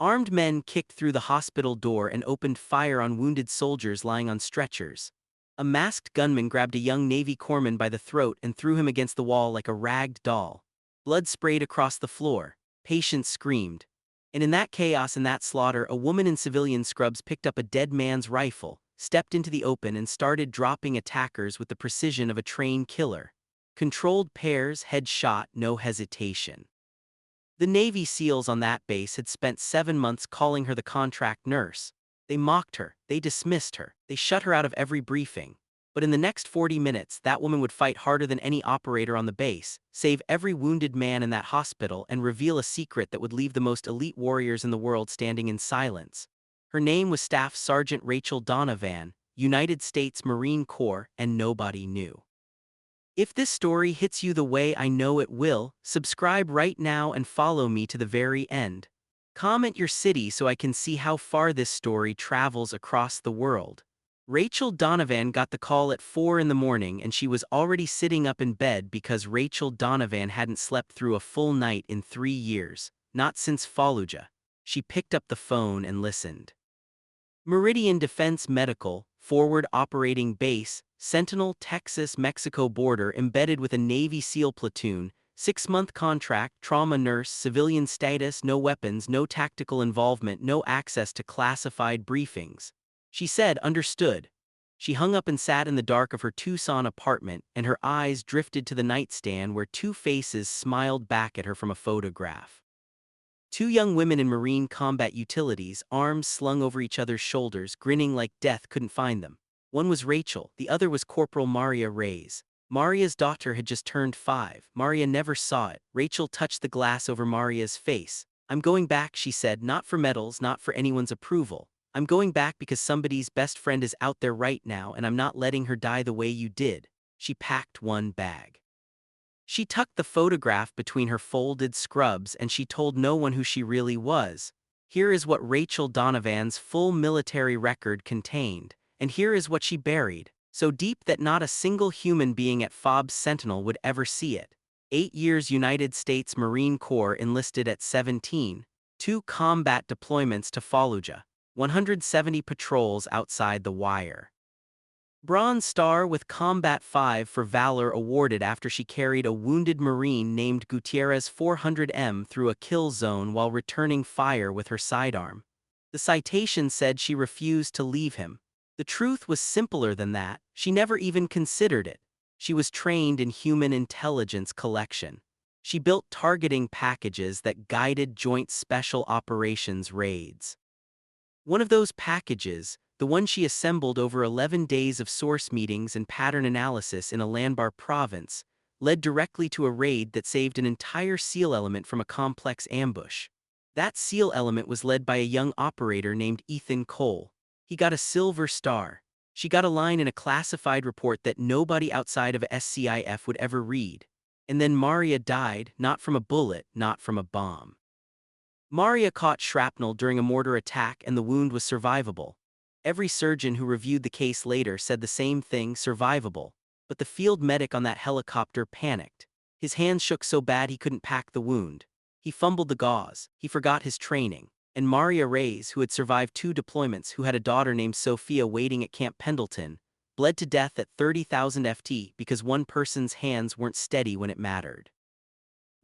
Armed men kicked through the hospital door and opened fire on wounded soldiers lying on stretchers. A masked gunman grabbed a young Navy corpsman by the throat and threw him against the wall like a ragged doll. Blood sprayed across the floor. Patients screamed. And in that chaos and that slaughter, a woman in civilian scrubs picked up a dead man's rifle, stepped into the open and started dropping attackers with the precision of a trained killer. Controlled pairs, headshot, no hesitation. The Navy SEALs on that base had spent 7 months calling her the contract nurse. They mocked her, they dismissed her, they shut her out of every briefing. But in the next 40 minutes, that woman would fight harder than any operator on the base, save every wounded man in that hospital, and reveal a secret that would leave the most elite warriors in the world standing in silence. Her name was Staff Sergeant Rachel Donovan, United States Marine Corps, and nobody knew. If this story hits you the way I know it will, subscribe right now and follow me to the very end. Comment your city so I can see how far this story travels across the world. Rachel Donovan got the call at 4 in the morning and she was already sitting up in bed because Rachel Donovan hadn't slept through a full night in 3 years, not since Fallujah. She picked up the phone and listened. Meridian Defense Medical, Forward Operating Base, Sentinel, Texas, Mexico border, embedded with a Navy SEAL platoon, 6-month contract, trauma nurse, civilian status, no weapons, no tactical involvement, no access to classified briefings. She said, understood. She hung up and sat in the dark of her Tucson apartment, and her eyes drifted to the nightstand where two faces smiled back at her from a photograph. Two young women in Marine combat utilities, arms slung over each other's shoulders, grinning like death couldn't find them. One was Rachel, the other was Corporal Maria Reyes. Maria's daughter had just turned 5. Maria never saw it. Rachel touched the glass over Maria's face. I'm going back, she said, not for medals, not for anyone's approval. I'm going back because somebody's best friend is out there right now and I'm not letting her die the way you did. She packed one bag. She tucked the photograph between her folded scrubs and she told no one who she really was. Here is what Rachel Donovan's full military record contained, and here is what she buried, so deep that not a single human being at FOB's Sentinel would ever see it. 8 years United States Marine Corps enlisted at 17, 2 combat deployments to Fallujah, 170 patrols outside the wire. Bronze Star with Combat 5 for Valor awarded after she carried a wounded Marine named Gutierrez 400M through a kill zone while returning fire with her sidearm. The citation said she refused to leave him. The truth was simpler than that. She never even considered it. She was trained in human intelligence collection. She built targeting packages that guided Joint Special Operations raids. One of those packages, the one she assembled over 11 days of source meetings and pattern analysis in a Lanbar province, led directly to a raid that saved an entire SEAL element from a complex ambush. That SEAL element was led by a young operator named Ethan Cole. He got a Silver Star. She got a line in a classified report that nobody outside of SCIF would ever read. And then Maria died, not from a bullet, not from a bomb. Maria caught shrapnel during a mortar attack and the wound was survivable. Every surgeon who reviewed the case later said the same thing, survivable. But the field medic on that helicopter panicked. His hands shook so bad he couldn't pack the wound. He fumbled the gauze, he forgot his training. And Maria Reyes, who had survived 2 deployments, who had a daughter named Sophia waiting at Camp Pendleton, bled to death at 30,000 FT because one person's hands weren't steady when it mattered.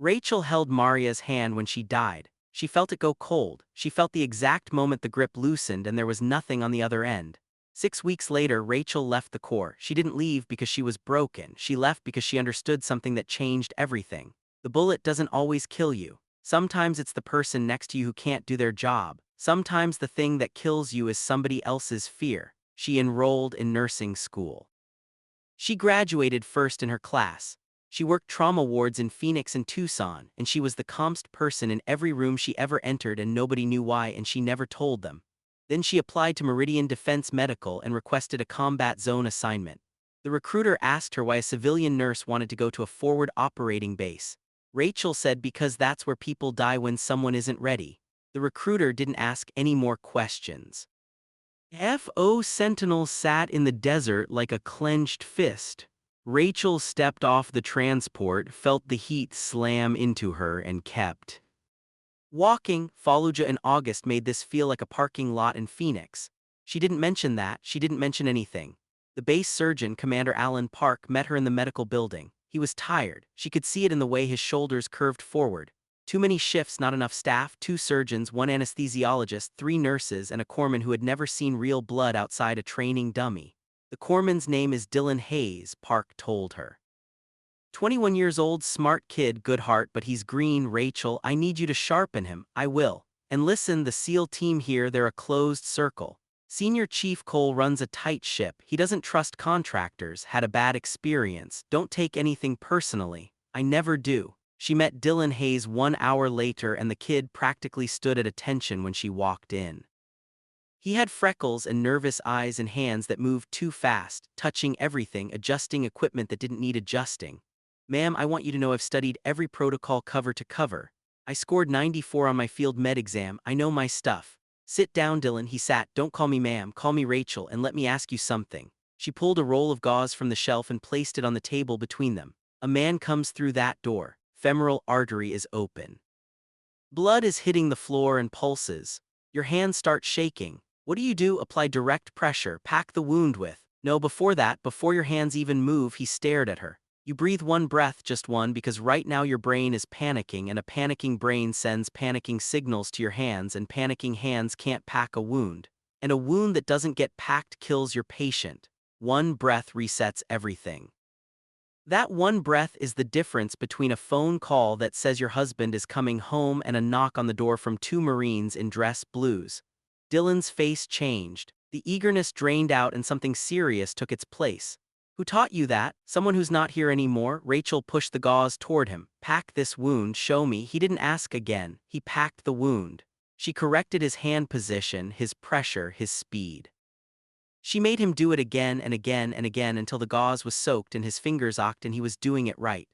Rachel held Maria's hand when she died. She felt it go cold. She felt the exact moment the grip loosened and there was nothing on the other end. 6 weeks later, Rachel left the Corps. She didn't leave because she was broken. She left because she understood something that changed everything. The bullet doesn't always kill you. Sometimes it's the person next to you who can't do their job. Sometimes the thing that kills you is somebody else's fear. She enrolled in nursing school. She graduated first in her class. She worked trauma wards in Phoenix and Tucson, and she was the calmest person in every room she ever entered and nobody knew why and she never told them. Then she applied to Meridian Defense Medical and requested a combat zone assignment. The recruiter asked her why a civilian nurse wanted to go to a forward operating base. Rachel said because that's where people die when someone isn't ready. The recruiter didn't ask any more questions. FO Sentinel sat in the desert like a clenched fist. Rachel stepped off the transport, felt the heat slam into her and kept Walking Fallujah in August made this feel like a parking lot in Phoenix. She didn't mention that, she didn't mention anything. The base surgeon, Commander Alan Park, met her in the medical building. He was tired. She could see it in the way his shoulders curved forward. Too many shifts, not enough staff, 2 surgeons, 1 anesthesiologist, 3 nurses, and a corpsman who had never seen real blood outside a training dummy. The corpsman's name is Dylan Hayes, Park told her. 21 years old, smart kid, good heart, but he's green. Rachel, I need you to sharpen him. I will. And listen, the SEAL team here, they're a closed circle. Senior Chief Cole runs a tight ship. He doesn't trust contractors, had a bad experience. Don't take anything personally. I never do. She met Dylan Hayes 1 hour later, and the kid practically stood at attention when she walked in. He had freckles and nervous eyes and hands that moved too fast, touching everything, adjusting equipment that didn't need adjusting. Ma'am, I want you to know I've studied every protocol cover to cover. I scored 94 on my field med exam. I know my stuff. Sit down, Dylan. He sat. Don't call me ma'am, call me Rachel, and let me ask you something. She pulled a roll of gauze from the shelf and placed it on the table between them. A man comes through that door. Femoral artery is open. Blood is hitting the floor and pulses. Your hands start shaking. What do? Apply direct pressure, pack the wound with. No, before that, before your hands even move, he stared at her. You breathe one breath, just one, because right now your brain is panicking, and a panicking brain sends panicking signals to your hands, and panicking hands can't pack a wound. And a wound that doesn't get packed kills your patient. One breath resets everything. That one breath is the difference between a phone call that says your husband is coming home and a knock on the door from 2 Marines in dress blues. Dylan's face changed. The eagerness drained out and something serious took its place. Who taught you that? Someone who's not here anymore? Rachel pushed the gauze toward him. Pack this wound, show me. He didn't ask again. He packed the wound. She corrected his hand position, his pressure, his speed. She made him do it again and again and again until the gauze was soaked and his fingers ached and he was doing it right.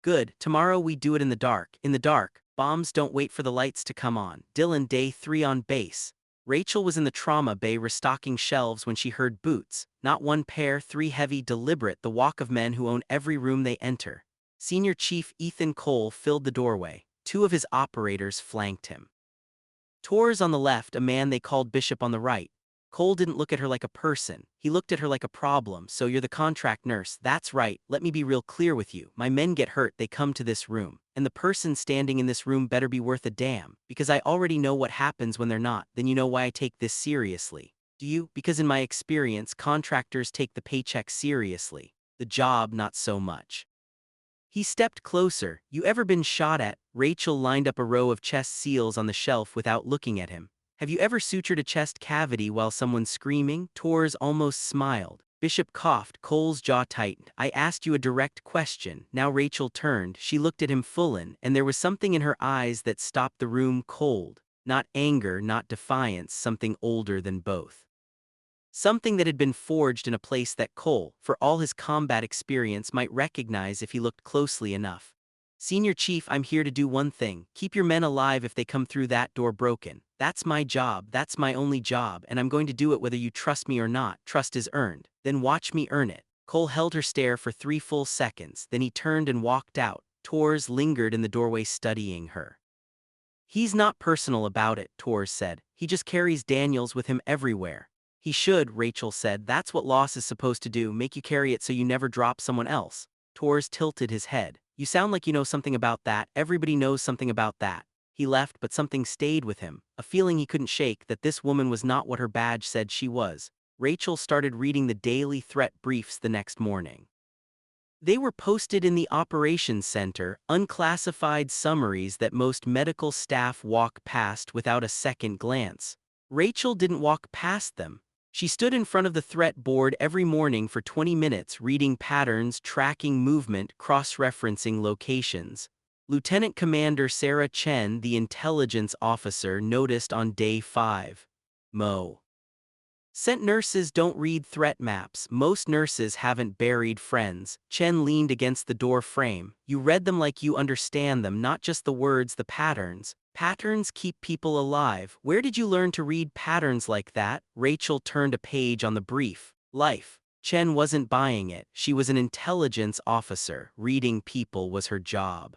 Good, tomorrow we do it in the dark. In the dark, bombs don't wait for the lights to come on. Dylan, day 3 on base. Rachel was in the trauma bay restocking shelves when she heard boots. Not one pair, 3 heavy, deliberate, the walk of men who own every room they enter. Senior Chief Ethan Cole filled the doorway. 2 of his operators flanked him. Torres on the left, a man they called Bishop on the right. Cole didn't look at her like a person. He looked at her like a problem. So you're the contract nurse. That's right. Let me be real clear with you. My men get hurt, they come to this room. And the person standing in this room better be worth a damn. Because I already know what happens when they're not. Then you know why I take this seriously. Do you? Because in my experience, contractors take the paycheck seriously. The job, not so much. He stepped closer. You ever been shot at? Rachel lined up a row of chest seals on the shelf without looking at him. Have you ever sutured a chest cavity while someone's screaming? Torres almost smiled. Bishop coughed, Cole's jaw tightened. I asked you a direct question. Now Rachel turned. She looked at him full in, and there was something in her eyes that stopped the room cold. Not anger, not defiance, something older than both. Something that had been forged in a place that Cole, for all his combat experience, might recognize if he looked closely enough. Senior Chief, I'm here to do one thing. Keep your men alive if they come through that door broken. That's my job, that's my only job, and I'm going to do it whether you trust me or not. Trust is earned. Then watch me earn it. Cole held her stare for 3 full seconds, then he turned and walked out. Torres lingered in the doorway studying her. He's not personal about it, Torres said. He just carries Daniels with him everywhere. He should, Rachel said. That's what loss is supposed to do, make you carry it so you never drop someone else. Torres tilted his head. You sound like you know something about that. Everybody knows something about that. He left, but something stayed with him, a feeling he couldn't shake that this woman was not what her badge said she was. Rachel started reading the daily threat briefs the next morning. They were posted in the operations center, unclassified summaries that most medical staff walk past without a second glance. Rachel didn't walk past them. She stood in front of the threat board every morning for 20 minutes reading patterns, tracking movement, cross-referencing locations. Lieutenant Commander Sarah Chen, the intelligence officer, noticed on day 5. Mo. Sent nurses don't read threat maps. Most nurses haven't buried friends. Chen leaned against the door frame. You read them like you understand them, not just the words, the patterns. Patterns keep people alive. Where did you learn to read patterns like that? Rachel turned a page on the brief. Life. Chen wasn't buying it. She was an intelligence officer. Reading people was her job.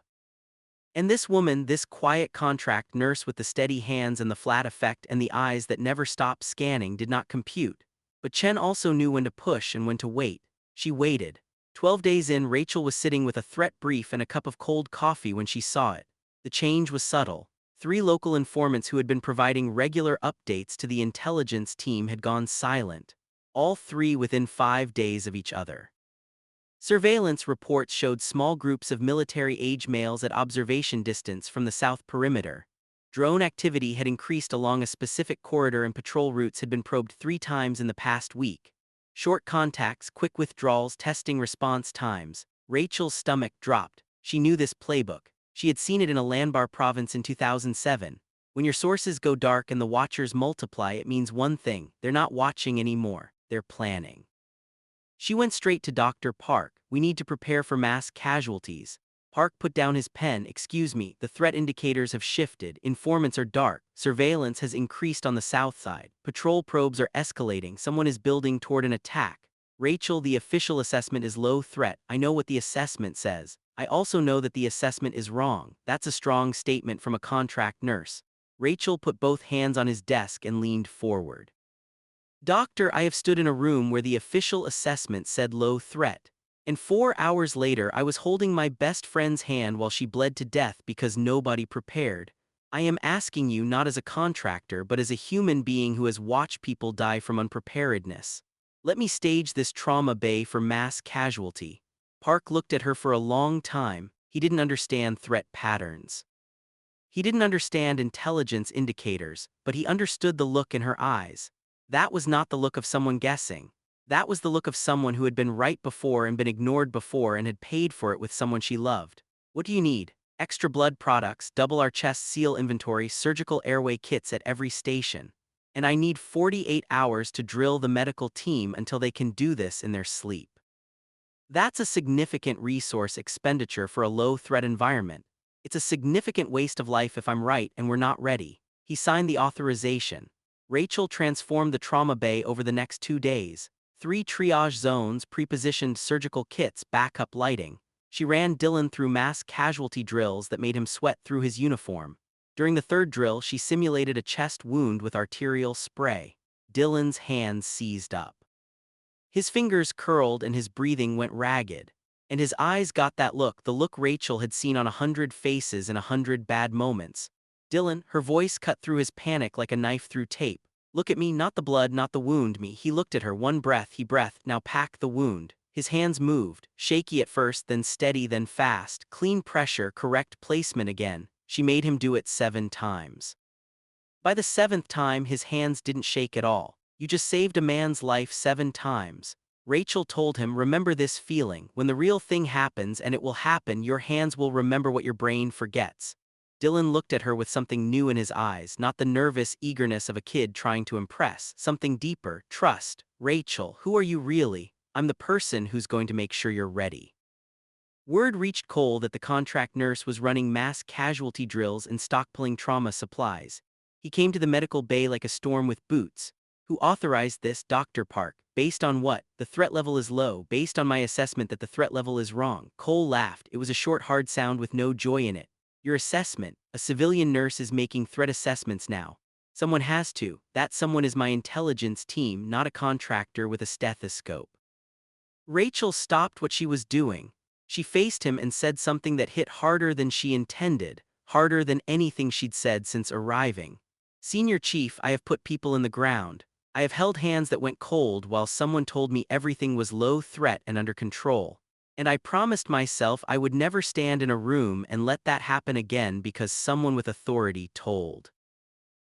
And this woman, this quiet contract nurse with the steady hands and the flat effect and the eyes that never stopped scanning, did not compute. But Chen also knew when to push and when to wait. She waited. 12 days in, Rachel was sitting with a threat brief and a cup of cold coffee when she saw it. The change was subtle. 3 local informants who had been providing regular updates to the intelligence team had gone silent. All 3 within 5 days of each other. Surveillance reports showed small groups of military-age males at observation distance from the south perimeter. Drone activity had increased along a specific corridor and patrol routes had been probed 3 times in the past week. Short contacts, quick withdrawals, testing response times. Rachel's stomach dropped. She knew this playbook. She had seen it in a Lanbar province in 2007. When your sources go dark and the watchers multiply, it means one thing: they're not watching anymore, they're planning. She went straight to Dr. Park. "We need to prepare for mass casualties." Park put down his pen. "Excuse me, the threat indicators have shifted. Informants are dark. Surveillance has increased on the south side. Patrol probes are escalating. Someone is building toward an attack." "Rachel, the official assessment is low threat. I know what the assessment says. I also know that the assessment is wrong." "That's a strong statement from a contract nurse." Rachel put both hands on his desk and leaned forward. "Doctor, I have stood in a room where the official assessment said low threat. And 4 hours later I was holding my best friend's hand while she bled to death because nobody prepared. I am asking you not as a contractor but as a human being who has watched people die from unpreparedness. Let me stage this trauma bay for mass casualty." Park looked at her for a long time. He didn't understand threat patterns. He didn't understand intelligence indicators, but he understood the look in her eyes. That was not the look of someone guessing. That was the look of someone who had been right before and been ignored before and had paid for it with someone she loved. "What do you need?" "Extra blood products, double our chest seal inventory, surgical airway kits at every station. And I need 48 hours to drill the medical team until they can do this in their sleep." That's a significant resource expenditure for a low-threat environment. It's a significant waste of life if I'm right and we're not ready. He signed the authorization. Rachel transformed the trauma bay over the next 2 days. 3 triage zones, pre-positioned surgical kits, backup lighting. She ran Dylan through mass casualty drills that made him sweat through his uniform. During the 3rd drill, she simulated a chest wound with arterial spray. Dylan's hands seized up. His fingers curled and his breathing went ragged. And his eyes got that look, the look Rachel had seen on 100 faces in 100 bad moments. "Dylan," her voice cut through his panic like a knife through tape. "Look at me, not the blood, not the wound, me." He looked at her, one breath, he breathed, "Now pack the wound." His hands moved, shaky at first, then steady, then fast, clean pressure, correct placement again. She made him do it 7 times. By the 7th time, his hands didn't shake at all. "You just saved a man's life 7 times. Rachel told him, "Remember this feeling. When the real thing happens, and it will happen, your hands will remember what your brain forgets." Dylan looked at her with something new in his eyes, not the nervous eagerness of a kid trying to impress, something deeper: trust. "Rachel, who are you really?" "I'm the person who's going to make sure you're ready." Word reached Cole that the contract nurse was running mass casualty drills and stockpiling trauma supplies. He came to the medical bay like a storm with boots. "Who authorized this?" "Dr. Park." "Based on what?" "The threat level is low." "Based on my assessment that the threat level is wrong." Cole laughed. It was a short, hard sound with no joy in it. "Your assessment? A civilian nurse is making threat assessments now. Someone has to. That someone is my intelligence team, not a contractor with a stethoscope." Rachel stopped what she was doing. She faced him and said something that hit harder than she intended, harder than anything she'd said since arriving. "Senior Chief, I have put people in the ground. I have held hands that went cold while someone told me everything was low threat and under control. And I promised myself I would never stand in a room and let that happen again because someone with authority told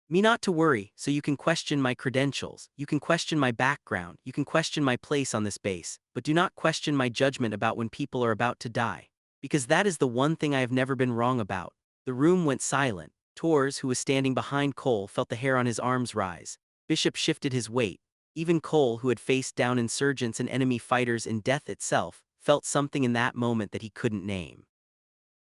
me not to worry. So you can question my credentials, you can question my background, you can question my place on this base, but do not question my judgment about when people are about to die. Because that is the one thing I have never been wrong about." The room went silent. Torres, who was standing behind Cole, felt the hair on his arms rise. Bishop shifted his weight. Even Cole, who had faced down insurgents and enemy fighters in death itself, felt something in that moment that he couldn't name.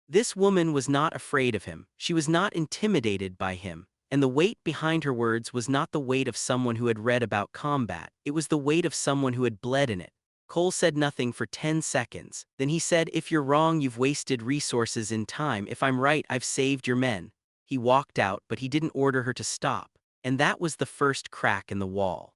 This woman was not afraid of him. She was not intimidated by him. And the weight behind her words was not the weight of someone who had read about combat. It was the weight of someone who had bled in it. Cole said nothing for 10 seconds. Then he said, "If you're wrong, you've wasted resources and time. If I'm right, I've saved your men." He walked out, but he didn't order her to stop. And that was the first crack in the wall.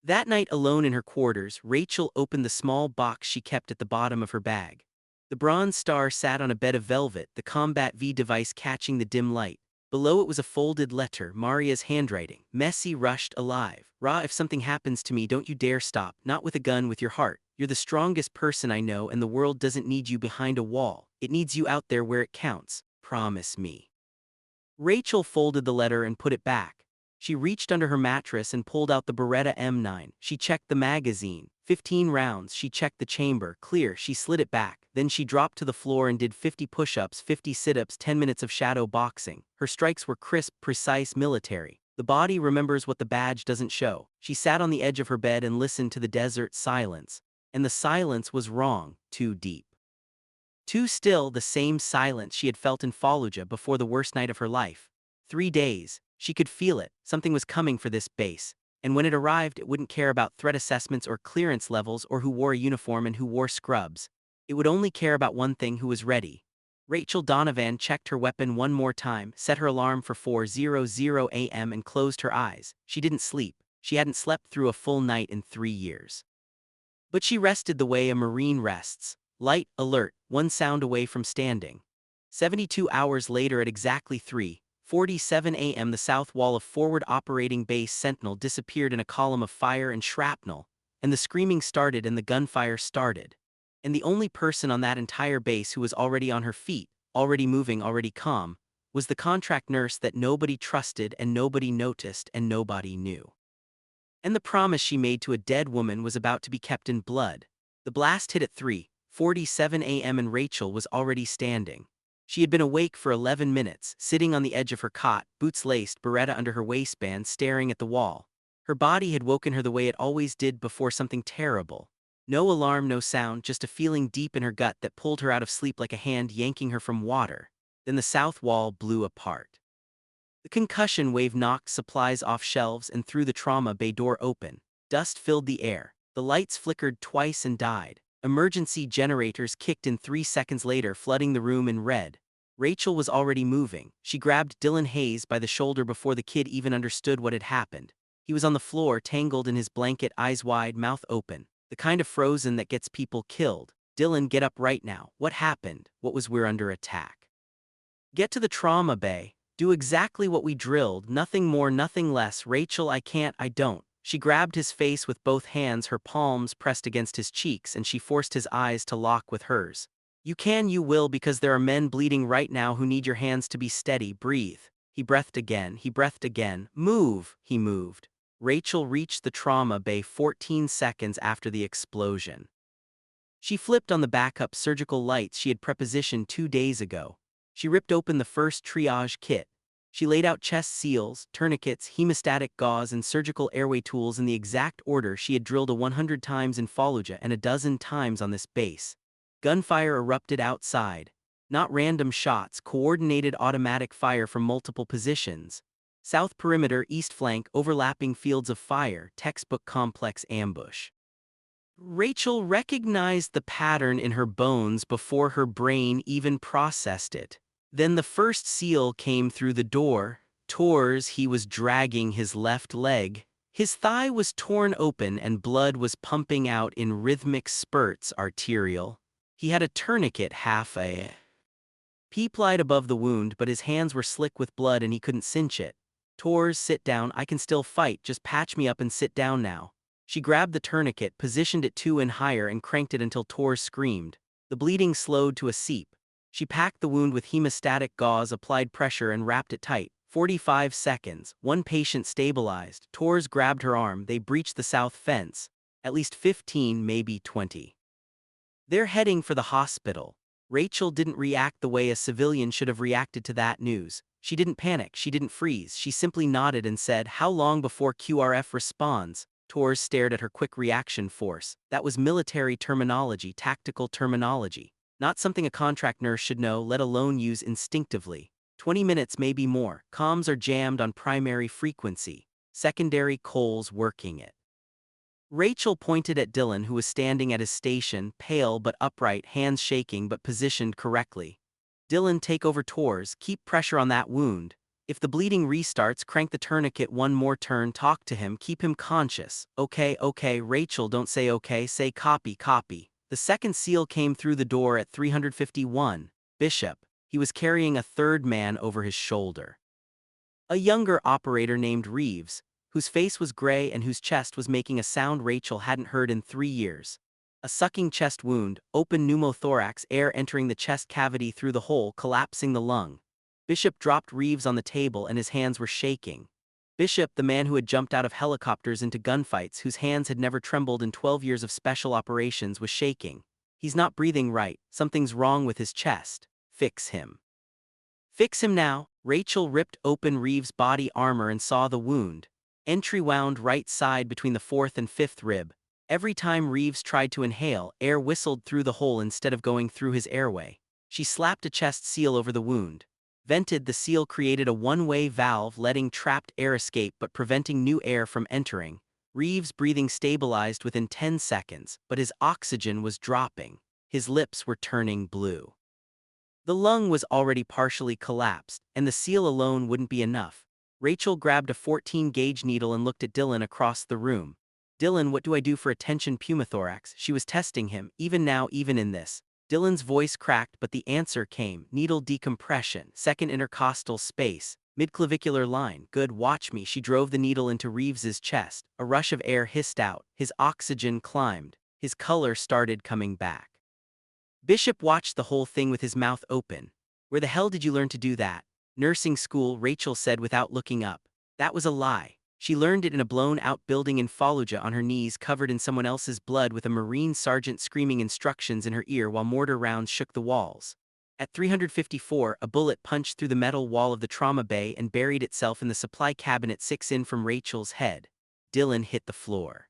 That night, alone in her quarters, Rachel opened the small box she kept at the bottom of her bag. The bronze star sat on a bed of velvet, the Combat V device catching the dim light. Below it was a folded letter, Maria's handwriting, messy, rushed, alive. "Ra, if something happens to me, don't you dare stop, not with a gun, with your heart. You're the strongest person I know, and the world doesn't need you behind a wall. It needs you out there where it counts. Promise me." Rachel folded the letter and put it back. She reached under her mattress and pulled out the Beretta M9. She checked the magazine. 15 rounds. She checked the chamber. Clear. She slid it back. Then she dropped to the floor and did 50 push-ups, 50 sit-ups, 10 minutes of shadow boxing. Her strikes were crisp, precise, military. The body remembers what the badge doesn't show. She sat on the edge of her bed and listened to the desert silence. And the silence was wrong, too deep. Too still, the same silence she had felt in Fallujah before the worst night of her life. 3 days. She could feel it. Something was coming for this base. And when it arrived, it wouldn't care about threat assessments or clearance levels or who wore a uniform and who wore scrubs. It would only care about one thing: who was ready. Rachel Donovan checked her weapon one more time, set her alarm for 4:00 a.m. and closed her eyes. She didn't sleep. She hadn't slept through a full night in 3 years. But she rested the way a Marine rests. Light, alert, one sound away from standing. 72 hours later at exactly 3:47 a.m. the south wall of Forward Operating Base Sentinel disappeared in a column of fire and shrapnel, and the screaming started and the gunfire started. And the only person on that entire base who was already on her feet, already moving, already calm, was the contract nurse that nobody trusted and nobody noticed and nobody knew. And the promise she made to a dead woman was about to be kept in blood. The blast hit at 3:47 a.m. and Rachel was already standing. She had been awake for 11 minutes, sitting on the edge of her cot, boots laced, Beretta under her waistband, staring at the wall. Her body had woken her the way it always did before something terrible. No alarm, no sound, just a feeling deep in her gut that pulled her out of sleep like a hand yanking her from water. Then the south wall blew apart. The concussion wave knocked supplies off shelves and threw the trauma bay door open. Dust filled the air. The lights flickered twice and died. Emergency generators kicked in 3 seconds later, flooding the room in red. Rachel was already moving. She grabbed Dylan Hayes by the shoulder before the kid even understood what had happened. He was on the floor, tangled in his blanket, eyes wide, mouth open. The kind of frozen that gets people killed. "Dylan, get up right now. What happened? What was? We're under attack. Get to the trauma bay. Do exactly what we drilled, nothing more, nothing less. Rachel, I can't, I don't." She grabbed his face with both hands, her palms pressed against his cheeks, and she forced his eyes to lock with hers. "You can, you will, because there are men bleeding right now who need your hands to be steady. Breathe." He breathed again, he breathed again. "Move." He moved. Rachel reached the trauma bay 14 seconds after the explosion. She flipped on the backup surgical lights she had prepositioned 2 days ago. She ripped open the first triage kit. She laid out chest seals, tourniquets, hemostatic gauze, and surgical airway tools in the exact order she had drilled 100 times in Fallujah and a dozen times on this base. Gunfire erupted outside. Not random shots, coordinated automatic fire from multiple positions. South perimeter, east flank, overlapping fields of fire, textbook complex ambush. Rachel recognized the pattern in her bones before her brain even processed it. Then the first seal came through the door. Tors, he was dragging his left leg. His thigh was torn open and blood was pumping out in rhythmic spurts, arterial. He had a tourniquet, half a plied above the wound, but his hands were slick with blood and he couldn't cinch it. "Tors, sit down. I can still fight. Just patch me up and sit down now." She grabbed the tourniquet, positioned it 2 and higher, and cranked it until Tors screamed. The bleeding slowed to a seep. She packed the wound with hemostatic gauze, applied pressure, and wrapped it tight. 45 seconds. One patient stabilized. Tors grabbed her arm. They breached the south fence. At least 15, maybe 20. They're heading for the hospital. Rachel didn't react the way a civilian should have reacted to that news. She didn't panic. She didn't freeze. She simply nodded and said, "How long before QRF responds?" Tors stared at her. Quick reaction force. That was military terminology, tactical terminology. Not something a contract nurse should know, let alone use instinctively. 20 minutes, maybe more. Comms are jammed on primary frequency. Secondary Cole's working it. Rachel pointed at Dylan, who was standing at his station, pale but upright, hands shaking but positioned correctly. Dylan, take over tours, keep pressure on that wound. If the bleeding restarts, crank the tourniquet one more turn, talk to him, keep him conscious. Okay, okay, Rachel, don't say okay, say copy, copy. The second SEAL came through the door at 351. Bishop. He was carrying a third man over his shoulder. A younger operator named Reeves, whose face was gray and whose chest was making a sound Rachel hadn't heard in 3 years. A sucking chest wound, open pneumothorax, air entering the chest cavity through the hole, collapsing the lung. Bishop dropped Reeves on the table and his hands were shaking. Bishop, the man who had jumped out of helicopters into gunfights, whose hands had never trembled in 12 years of special operations, was shaking. He's not breathing right, something's wrong with his chest. Fix him. Fix him now. Rachel ripped open Reeves' body armor and saw the wound. Entry wound right side between the fourth and fifth rib. Every time Reeves tried to inhale, air whistled through the hole instead of going through his airway. She slapped a chest seal over the wound. Vented, the seal created a one-way valve letting trapped air escape but preventing new air from entering. Reeves' breathing stabilized within 10 seconds, but his oxygen was dropping. His lips were turning blue. The lung was already partially collapsed, and the seal alone wouldn't be enough. Rachel grabbed a 14-gauge needle and looked at Dylan across the room. Dylan, what do I do for a tension pneumothorax? She was testing him, even now, even in this. Dylan's voice cracked, but the answer came. Needle decompression, second intercostal space, midclavicular line. Good, watch me. She drove the needle into Reeves's chest. A rush of air hissed out. His oxygen climbed. His color started coming back. Bishop watched the whole thing with his mouth open. Where the hell did you learn to do that? Nursing school, Rachel said without looking up. That was a lie. She learned it in a blown-out building in Fallujah, on her knees covered in someone else's blood, with a Marine sergeant screaming instructions in her ear while mortar rounds shook the walls. At 354, a bullet punched through the metal wall of the trauma bay and buried itself in the supply cabinet 6 in from Rachel's head. Dylan hit the floor.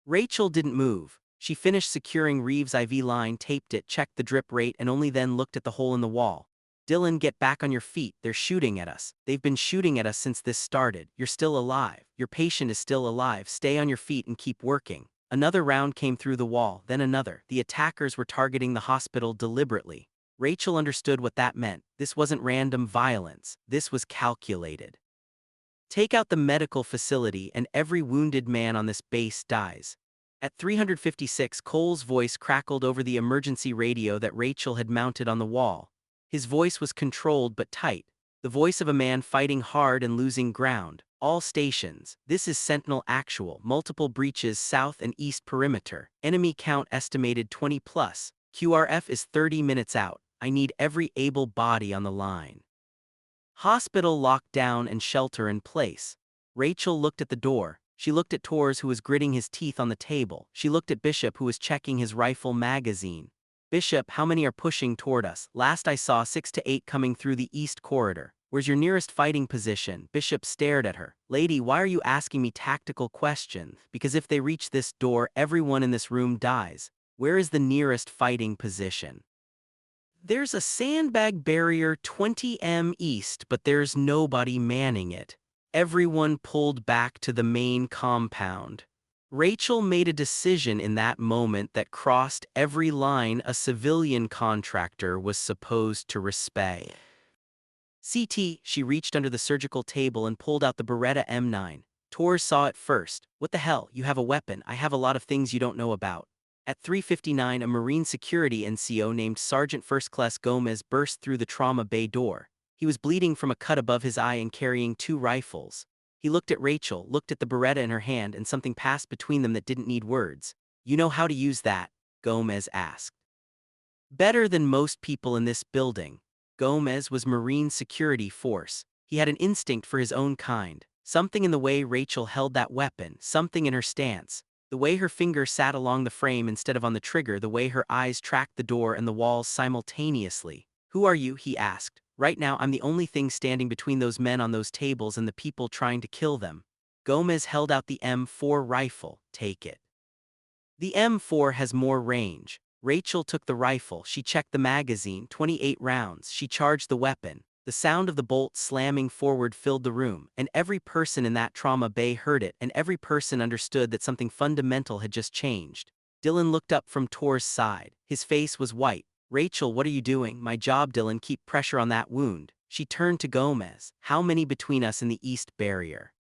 Rachel didn't move. She finished securing Reeves' IV line, taped it, checked the drip rate, and only then looked at the hole in the wall. Dylan, get back on your feet. They're shooting at us. They've been shooting at us since this started. You're still alive. Your patient is still alive. Stay on your feet and keep working. Another round came through the wall, then another. The attackers were targeting the hospital deliberately. Rachel understood what that meant. This wasn't random violence. This was calculated. Take out the medical facility and every wounded man on this base dies. At 356, Cole's voice crackled over the emergency radio that Rachel had mounted on the wall. His voice was controlled but tight, the voice of a man fighting hard and losing ground. All stations, this is Sentinel Actual, multiple breaches south and east perimeter. Enemy count estimated 20 plus. QRF is 30 minutes out. I need every able body on the line. Hospital locked down and shelter in place. Rachel looked at the door. She looked at Torres, who was gritting his teeth on the table. She looked at Bishop, who was checking his rifle magazine. Bishop, how many are pushing toward us? Last I saw 6 to 8 coming through the east corridor. Where's your nearest fighting position? Bishop stared at her. Lady, why are you asking me tactical questions? Because if they reach this door, everyone in this room dies. Where is the nearest fighting position? There's a sandbag barrier 20 m east, but there's nobody manning it. Everyone pulled back to the main compound. Rachel made a decision in that moment that crossed every line a civilian contractor was supposed to respect. CT, she reached under the surgical table and pulled out the Beretta M9. Torres saw it first. What the hell, you have a weapon? I have a lot of things you don't know about. At 3:59, a Marine security NCO named Sergeant First Class Gomez burst through the trauma bay door. He was bleeding from a cut above his eye and carrying 2 rifles. He looked at Rachel, looked at the Beretta in her hand, and something passed between them that didn't need words. You know how to use that? Gomez asked. Better than most people in this building. Gomez was Marine security force. He had an instinct for his own kind. Something in the way Rachel held that weapon, something in her stance. The way her finger sat along the frame instead of on the trigger, the way her eyes tracked the door and the walls simultaneously. Who are you? He asked. Right now, I'm the only thing standing between those men on those tables and the people trying to kill them. Gomez held out the M4 rifle. Take it. The M4 has more range. Rachel took the rifle. She checked the magazine, 28 rounds. She charged the weapon. The sound of the bolt slamming forward filled the room, and every person in that trauma bay heard it, and every person understood that something fundamental had just changed. Dylan looked up from Tor's side. His face was white. "Rachel, what are you doing?" "My job, Dylan, keep pressure on that wound." She turned to Gomez. "How many between us in the east barrier?"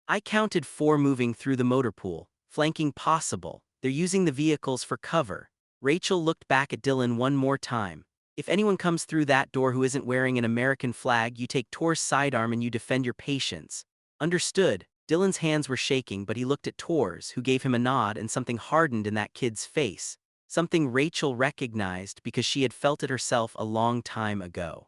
"I counted 4 moving through the motor pool. Flanking possible. They're using the vehicles for cover." Rachel looked back at Dylan one more time. "If anyone comes through that door who isn't wearing an American flag, you take Tor's sidearm and you defend your patients." "Understood." Dylan's hands were shaking, but he looked at Tor's, who gave him a nod, and something hardened in that kid's face. Something Rachel recognized because she had felt it herself a long time ago.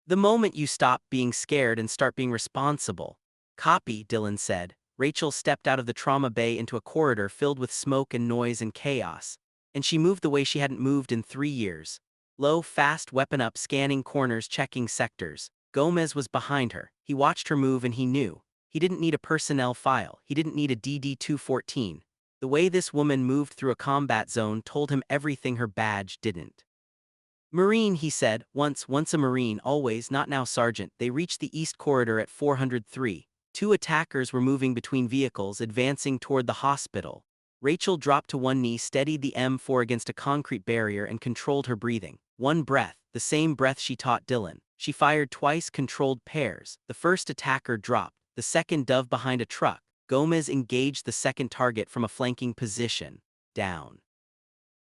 "The moment you stop being scared and start being responsible." "Copy," Dylan said. Rachel stepped out of the trauma bay into a corridor filled with smoke and noise and chaos. And she moved the way she hadn't moved in 3 years. Low, fast, weapon up, scanning corners, checking sectors. Gomez was behind her. He watched her move and he knew. He didn't need a personnel file. He didn't need a DD-214. The way this woman moved through a combat zone told him everything her badge didn't. "Marine," he said. Once a Marine, always, not now, Sergeant." They reached the east corridor at 403. 2 attackers were moving between vehicles, advancing toward the hospital. Rachel dropped to one knee, steadied the M4 against a concrete barrier, and controlled her breathing. One breath, the same breath she taught Dylan. She fired twice, controlled pairs. The first attacker dropped, the second dove behind a truck. Gomez engaged the second target from a flanking position. Down.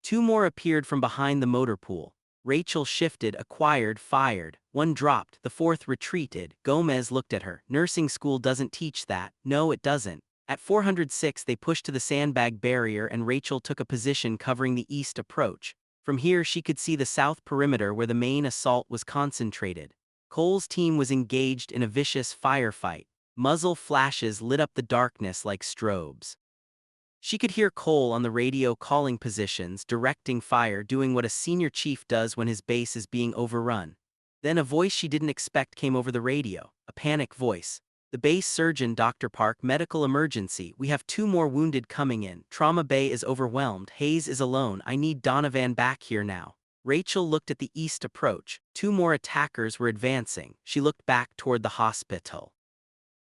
2 more appeared from behind the motor pool. Rachel shifted, acquired, fired. One dropped, the fourth retreated. Gomez looked at her. "Nursing school doesn't teach that." "No, it doesn't." At 406 they pushed to the sandbag barrier and Rachel took a position covering the east approach. From here she could see the south perimeter where the main assault was concentrated. Cole's team was engaged in a vicious firefight. Muzzle flashes lit up the darkness like strobes. She could hear Cole on the radio calling positions, directing fire, doing what a senior chief does when his base is being overrun. Then a voice she didn't expect came over the radio, a panic voice. "The base surgeon, Dr. Park, medical emergency. We have 2 more wounded coming in. Trauma bay is overwhelmed. Hayes is alone. I need Donovan back here now." Rachel looked at the east approach. 2 more attackers were advancing. She looked back toward the hospital.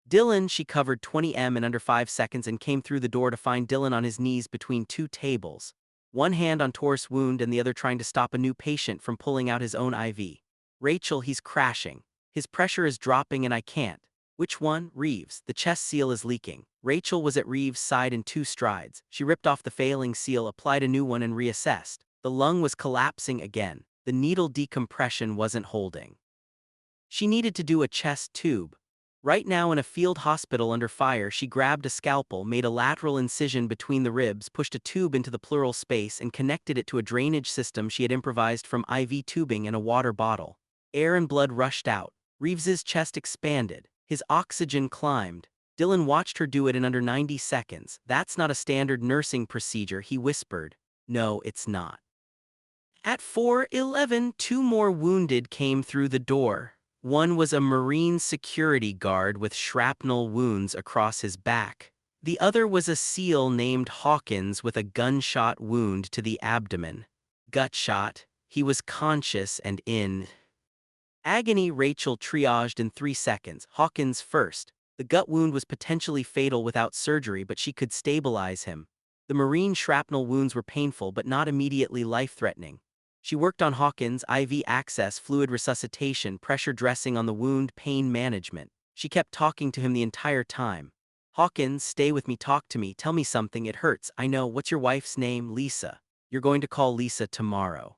Dylan, she covered 20 in under 5 seconds and came through the door to find Dylan on his knees between 2 tables. One hand on Tor's wound and the other trying to stop a new patient from pulling out his own IV. "Rachel, he's crashing. His pressure is dropping and I can't." "Which one?" "Reeves. The chest seal is leaking." Rachel was at Reeves' side in 2 strides. She ripped off the failing seal, applied a new one and reassessed. The lung was collapsing again. The needle decompression wasn't holding. She needed to do a chest tube. Right now in a field hospital under fire, she grabbed a scalpel, made a lateral incision between the ribs, pushed a tube into the pleural space and connected it to a drainage system she had improvised from IV tubing and a water bottle. Air and blood rushed out. Reeves's chest expanded. His oxygen climbed. Dylan watched her do it in under 90 seconds. "That's not a standard nursing procedure," he whispered. "No, it's not." At 4:11, 2 more wounded came through the door. One was a Marine security guard with shrapnel wounds across his back. The other was a SEAL named Hawkins with a gunshot wound to the abdomen. Gut shot. He was conscious and in agony. Rachel triaged in 3 seconds. Hawkins first. The gut wound was potentially fatal without surgery, but she could stabilize him. The Marine shrapnel wounds were painful but not immediately life-threatening. She worked on Hawkins, IV access, fluid resuscitation, pressure dressing on the wound, pain management. She kept talking to him the entire time. "Hawkins, stay with me, talk to me, tell me something, it hurts. I know. What's your wife's name?" "Lisa." "You're going to call Lisa tomorrow."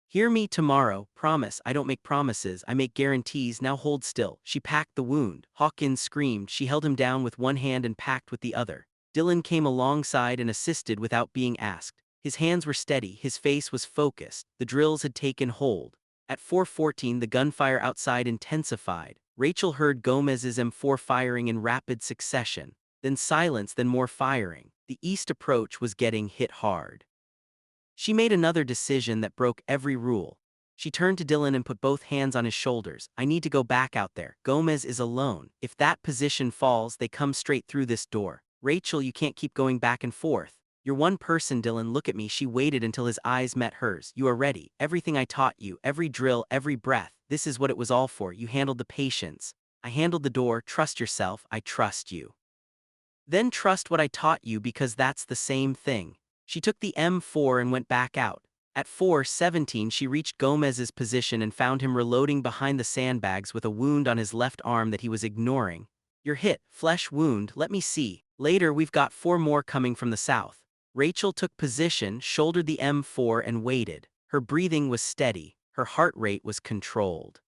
"Hear me, tomorrow. Promise. I don't make promises, I make guarantees. Now hold still." She packed the wound. Hawkins screamed. She held him down with one hand and packed with the other. Dylan came alongside and assisted without being asked. His hands were steady, his face was focused. The drills had taken hold. At 4:14 the gunfire outside intensified. Rachel heard Gomez's M4 firing in rapid succession. Then silence, then more firing. The east approach was getting hit hard. She made another decision that broke every rule. She turned to Dylan and put both hands on his shoulders. "I need to go back out there. Gomez is alone. If that position falls, they come straight through this door. Rachel, you can't keep going back and forth. "You're one person, Dylan, look at me." She waited until his eyes met hers. "You are ready. Everything I taught you, every drill, every breath, this is what it was all for. You handled the patients. I handled the door. Trust yourself. I trust you. Then trust what I taught you because that's the same thing." She took the M4 and went back out. At 4:17 she reached Gomez's position and found him reloading behind the sandbags with a wound on his left arm that he was ignoring. "You're hit, flesh wound, let me see. Later we've got 4 more coming from the south." Rachel took position, shouldered the M4 and waited. Her breathing was steady, her heart rate was controlled.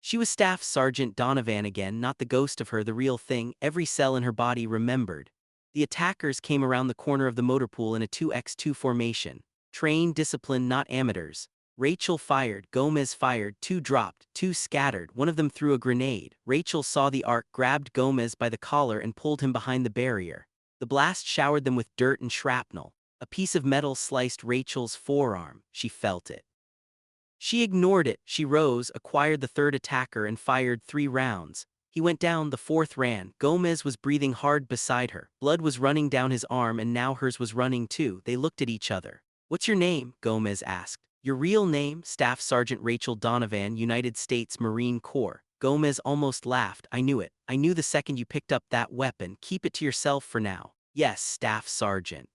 She was Staff Sergeant Donovan again, not the ghost of her, the real thing. Every cell in her body remembered. The attackers came around the corner of the motor pool in a 2x2 formation. Trained, disciplined, not amateurs. Rachel fired, Gomez fired, 2 dropped, 2 scattered, one of them threw a grenade. Rachel saw the arc, grabbed Gomez by the collar and pulled him behind the barrier. The blast showered them with dirt and shrapnel. A piece of metal sliced Rachel's forearm. She felt it. She ignored it. She rose, acquired the 3rd attacker and fired 3 rounds. He went down, the 4th ran. Gomez was breathing hard beside her. Blood was running down his arm and now hers was running too. They looked at each other. "What's your name?" Gomez asked. "Your real name?" "Staff Sergeant Rachel Donovan, United States Marine Corps." Gomez almost laughed. "I knew it. I knew the second you picked up that weapon. Keep it to yourself for now." "Yes, Staff Sergeant."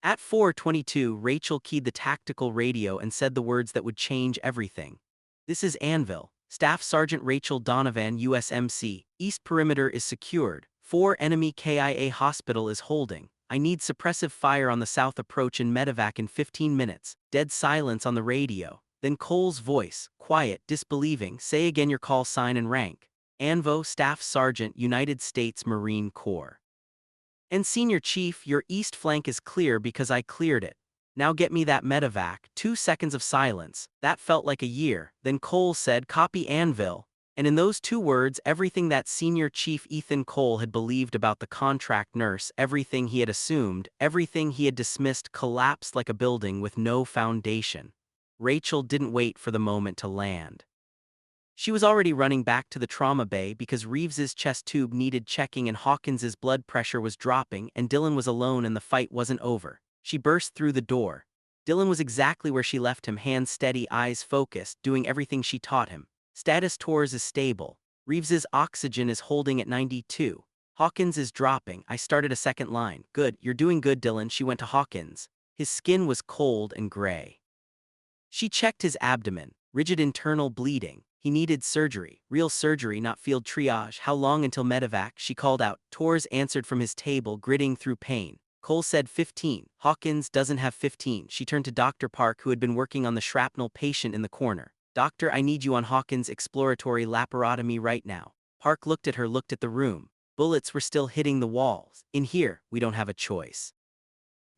At 4:22, Rachel keyed the tactical radio and said the words that would change everything. "This is Anvil. Staff Sergeant Rachel Donovan, USMC. East perimeter is secured. 4 enemy KIA hospital is holding. I need suppressive fire on the south approach and medevac in 15 minutes. Dead silence on the radio. Then Cole's voice, quiet, disbelieving. "Say again your call sign and rank." "Anvo, Staff Sergeant, United States Marine Corps." "And Senior Chief, your east flank is clear because I cleared it. Now get me that medevac." 2 seconds of silence. That felt like a year. Then Cole said, "Copy, Anvil." And in those 2 words, everything that Senior Chief Ethan Cole had believed about the contract nurse, everything he had assumed, everything he had dismissed collapsed like a building with no foundation. Rachel didn't wait for the moment to land. She was already running back to the trauma bay because Reeves's chest tube needed checking and Hawkins's blood pressure was dropping and Dylan was alone and the fight wasn't over. She burst through the door. Dylan was exactly where she left him, hands steady, eyes focused, doing everything she taught him. "Status Tours is stable. Reeves's oxygen is holding at 92. Hawkins is dropping. I started a second line." "Good, you're doing good, Dylan." She went to Hawkins. His skin was cold and gray. She checked his abdomen, rigid internal bleeding. He needed surgery, real surgery, not field triage. "How long until medevac?" she called out. Torres answered from his table, gritting through pain. Cole said 15. "Hawkins doesn't have 15. She turned to Dr. Park, who had been working on the shrapnel patient in the corner. "Doctor, I need you on Hawkins' exploratory laparotomy right now." Park looked at her, looked at the room. Bullets were still hitting the walls. "In here, we don't have a choice."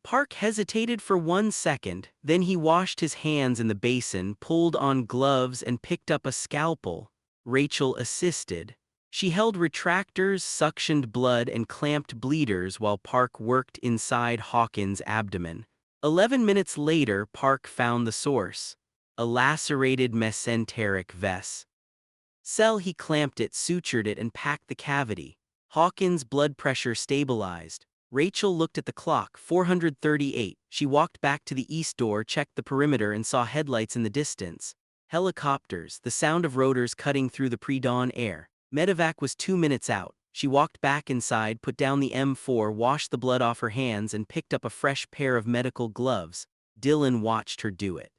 Park hesitated for 1 second, then he washed his hands in the basin, pulled on gloves and picked up a scalpel. Rachel assisted. She held retractors, suctioned blood and clamped bleeders while Park worked inside Hawkins' abdomen. 11 minutes later, Park found the source. A lacerated mesenteric vessel. He clamped it, sutured it and packed the cavity. Hawkins' blood pressure stabilized. Rachel looked at the clock, 4:38. She walked back to the east door, checked the perimeter and saw headlights in the distance. Helicopters, the sound of rotors cutting through the pre-dawn air. Medevac was 2 minutes out. She walked back inside, put down the M4, washed the blood off her hands and picked up a fresh pair of medical gloves. Dylan watched her do it.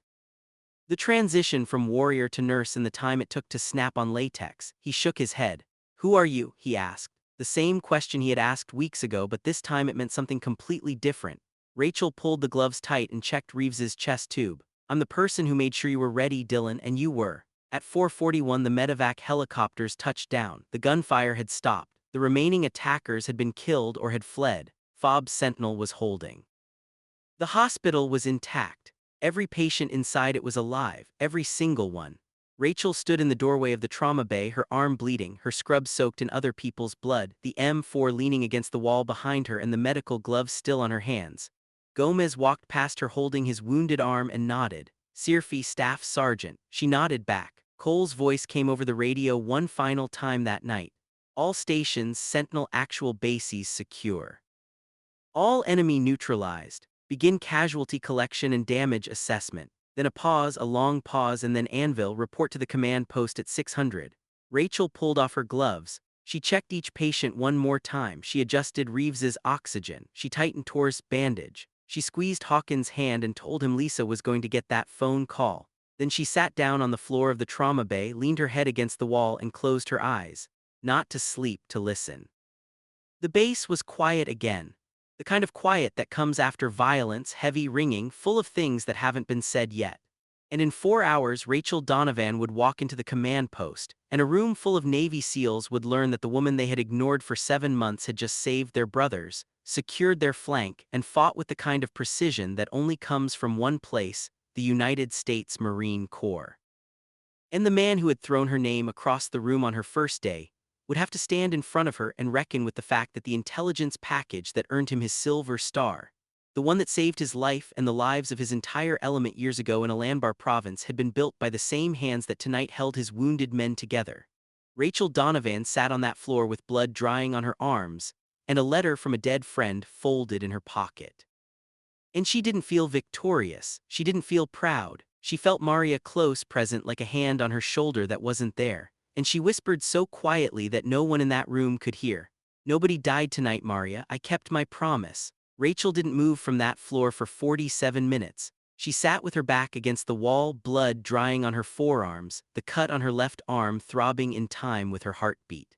The transition from warrior to nurse in the time it took to snap on latex. He shook his head. "Who are you?" he asked. The same question he had asked weeks ago, but this time it meant something completely different. Rachel pulled the gloves tight and checked Reeves's chest tube. "I'm the person who made sure you were ready, Dylan, and you were." At 4:41 the medevac helicopters touched down. The gunfire had stopped. The remaining attackers had been killed or had fled. Fob's sentinel was holding. The hospital was intact. Every patient inside it was alive, every single one. Rachel stood in the doorway of the trauma bay, her arm bleeding, her scrub soaked in other people's blood, the M4 leaning against the wall behind her and the medical gloves still on her hands. Gomez walked past her holding his wounded arm and nodded. "Sirfi, Staff Sergeant." She nodded back. Cole's voice came over the radio one final time that night. "All stations, Sentinel actual bases secure. All enemy neutralized. Begin casualty collection and damage assessment. Then a pause, a long pause, and then anvil, report to the command post at 600. Rachel pulled off her gloves. She checked each patient one more time. She adjusted Reeves's oxygen. She tightened Tor's bandage. She squeezed Hawkins' hand and told him Lisa was going to get that phone call. Then she sat down on the floor of the trauma bay, leaned her head against the wall, and closed her eyes. Not to sleep, to listen. The base was quiet again. The kind of quiet that comes after violence, heavy ringing, full of things that haven't been said yet. And in 4 hours, Rachel Donovan would walk into the command post, and a room full of Navy SEALs would learn that the woman they had ignored for 7 months had just saved their brothers, secured their flank, and fought with the kind of precision that only comes from one place, the United States Marine Corps. And the man who had thrown her name across the room on her first day would have to stand in front of her and reckon with the fact that the intelligence package that earned him his Silver Star, the one that saved his life and the lives of his entire element years ago in Alanbar province, had been built by the same hands that tonight held his wounded men together. Rachel Donovan sat on that floor with blood drying on her arms and a letter from a dead friend folded in her pocket. And she didn't feel victorious. She didn't feel proud. She felt Maria close, present, like a hand on her shoulder that wasn't there. And she whispered so quietly that no one in that room could hear. "Nobody died tonight, Maria. I kept my promise." Rachel didn't move from that floor for 47 minutes. She sat with her back against the wall, blood drying on her forearms, the cut on her left arm throbbing in time with her heartbeat.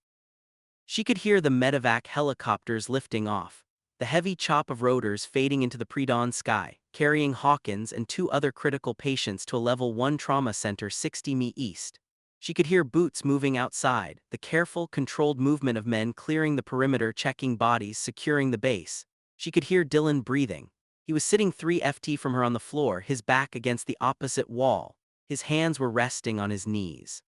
She could hear the medevac helicopters lifting off, the heavy chop of rotors fading into the pre-dawn sky, carrying Hawkins and 2 other critical patients to a level 1 trauma center 60 mi east. She could hear boots moving outside, the careful, controlled movement of men clearing the perimeter, checking bodies, securing the base. She could hear Dylan breathing. He was sitting 3 ft from her on the floor, his back against the opposite wall. His hands were resting on his knees.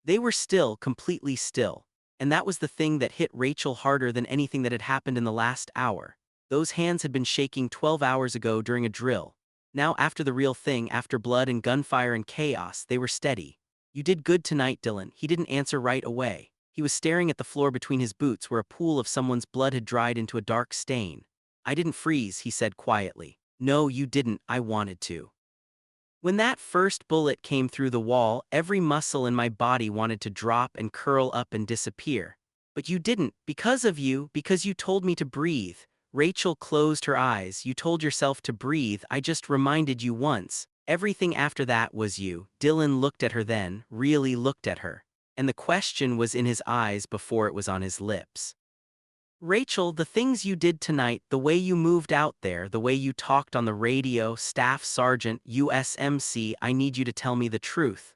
They were still, completely still. And that was the thing that hit Rachel harder than anything that had happened in the last hour. Those hands had been shaking 12 hours ago during a drill. Now, after the real thing, after blood and gunfire and chaos, they were steady. "You did good tonight, Dylan." He didn't answer right away. He was staring at the floor between his boots where a pool of someone's blood had dried into a dark stain. "I didn't freeze," he said quietly. "No, you didn't. I wanted to. When that first bullet came through the wall, every muscle in my body wanted to drop and curl up and disappear. But you didn't, because of you, because you told me to breathe." Rachel closed her eyes. "You told yourself to breathe. I just reminded you once. Everything after that was you." Dylan looked at her then, really looked at her. And the question was in his eyes before it was on his lips. "Rachel, the things you did tonight, the way you moved out there, the way you talked on the radio, Staff Sergeant, USMC, I need you to tell me the truth.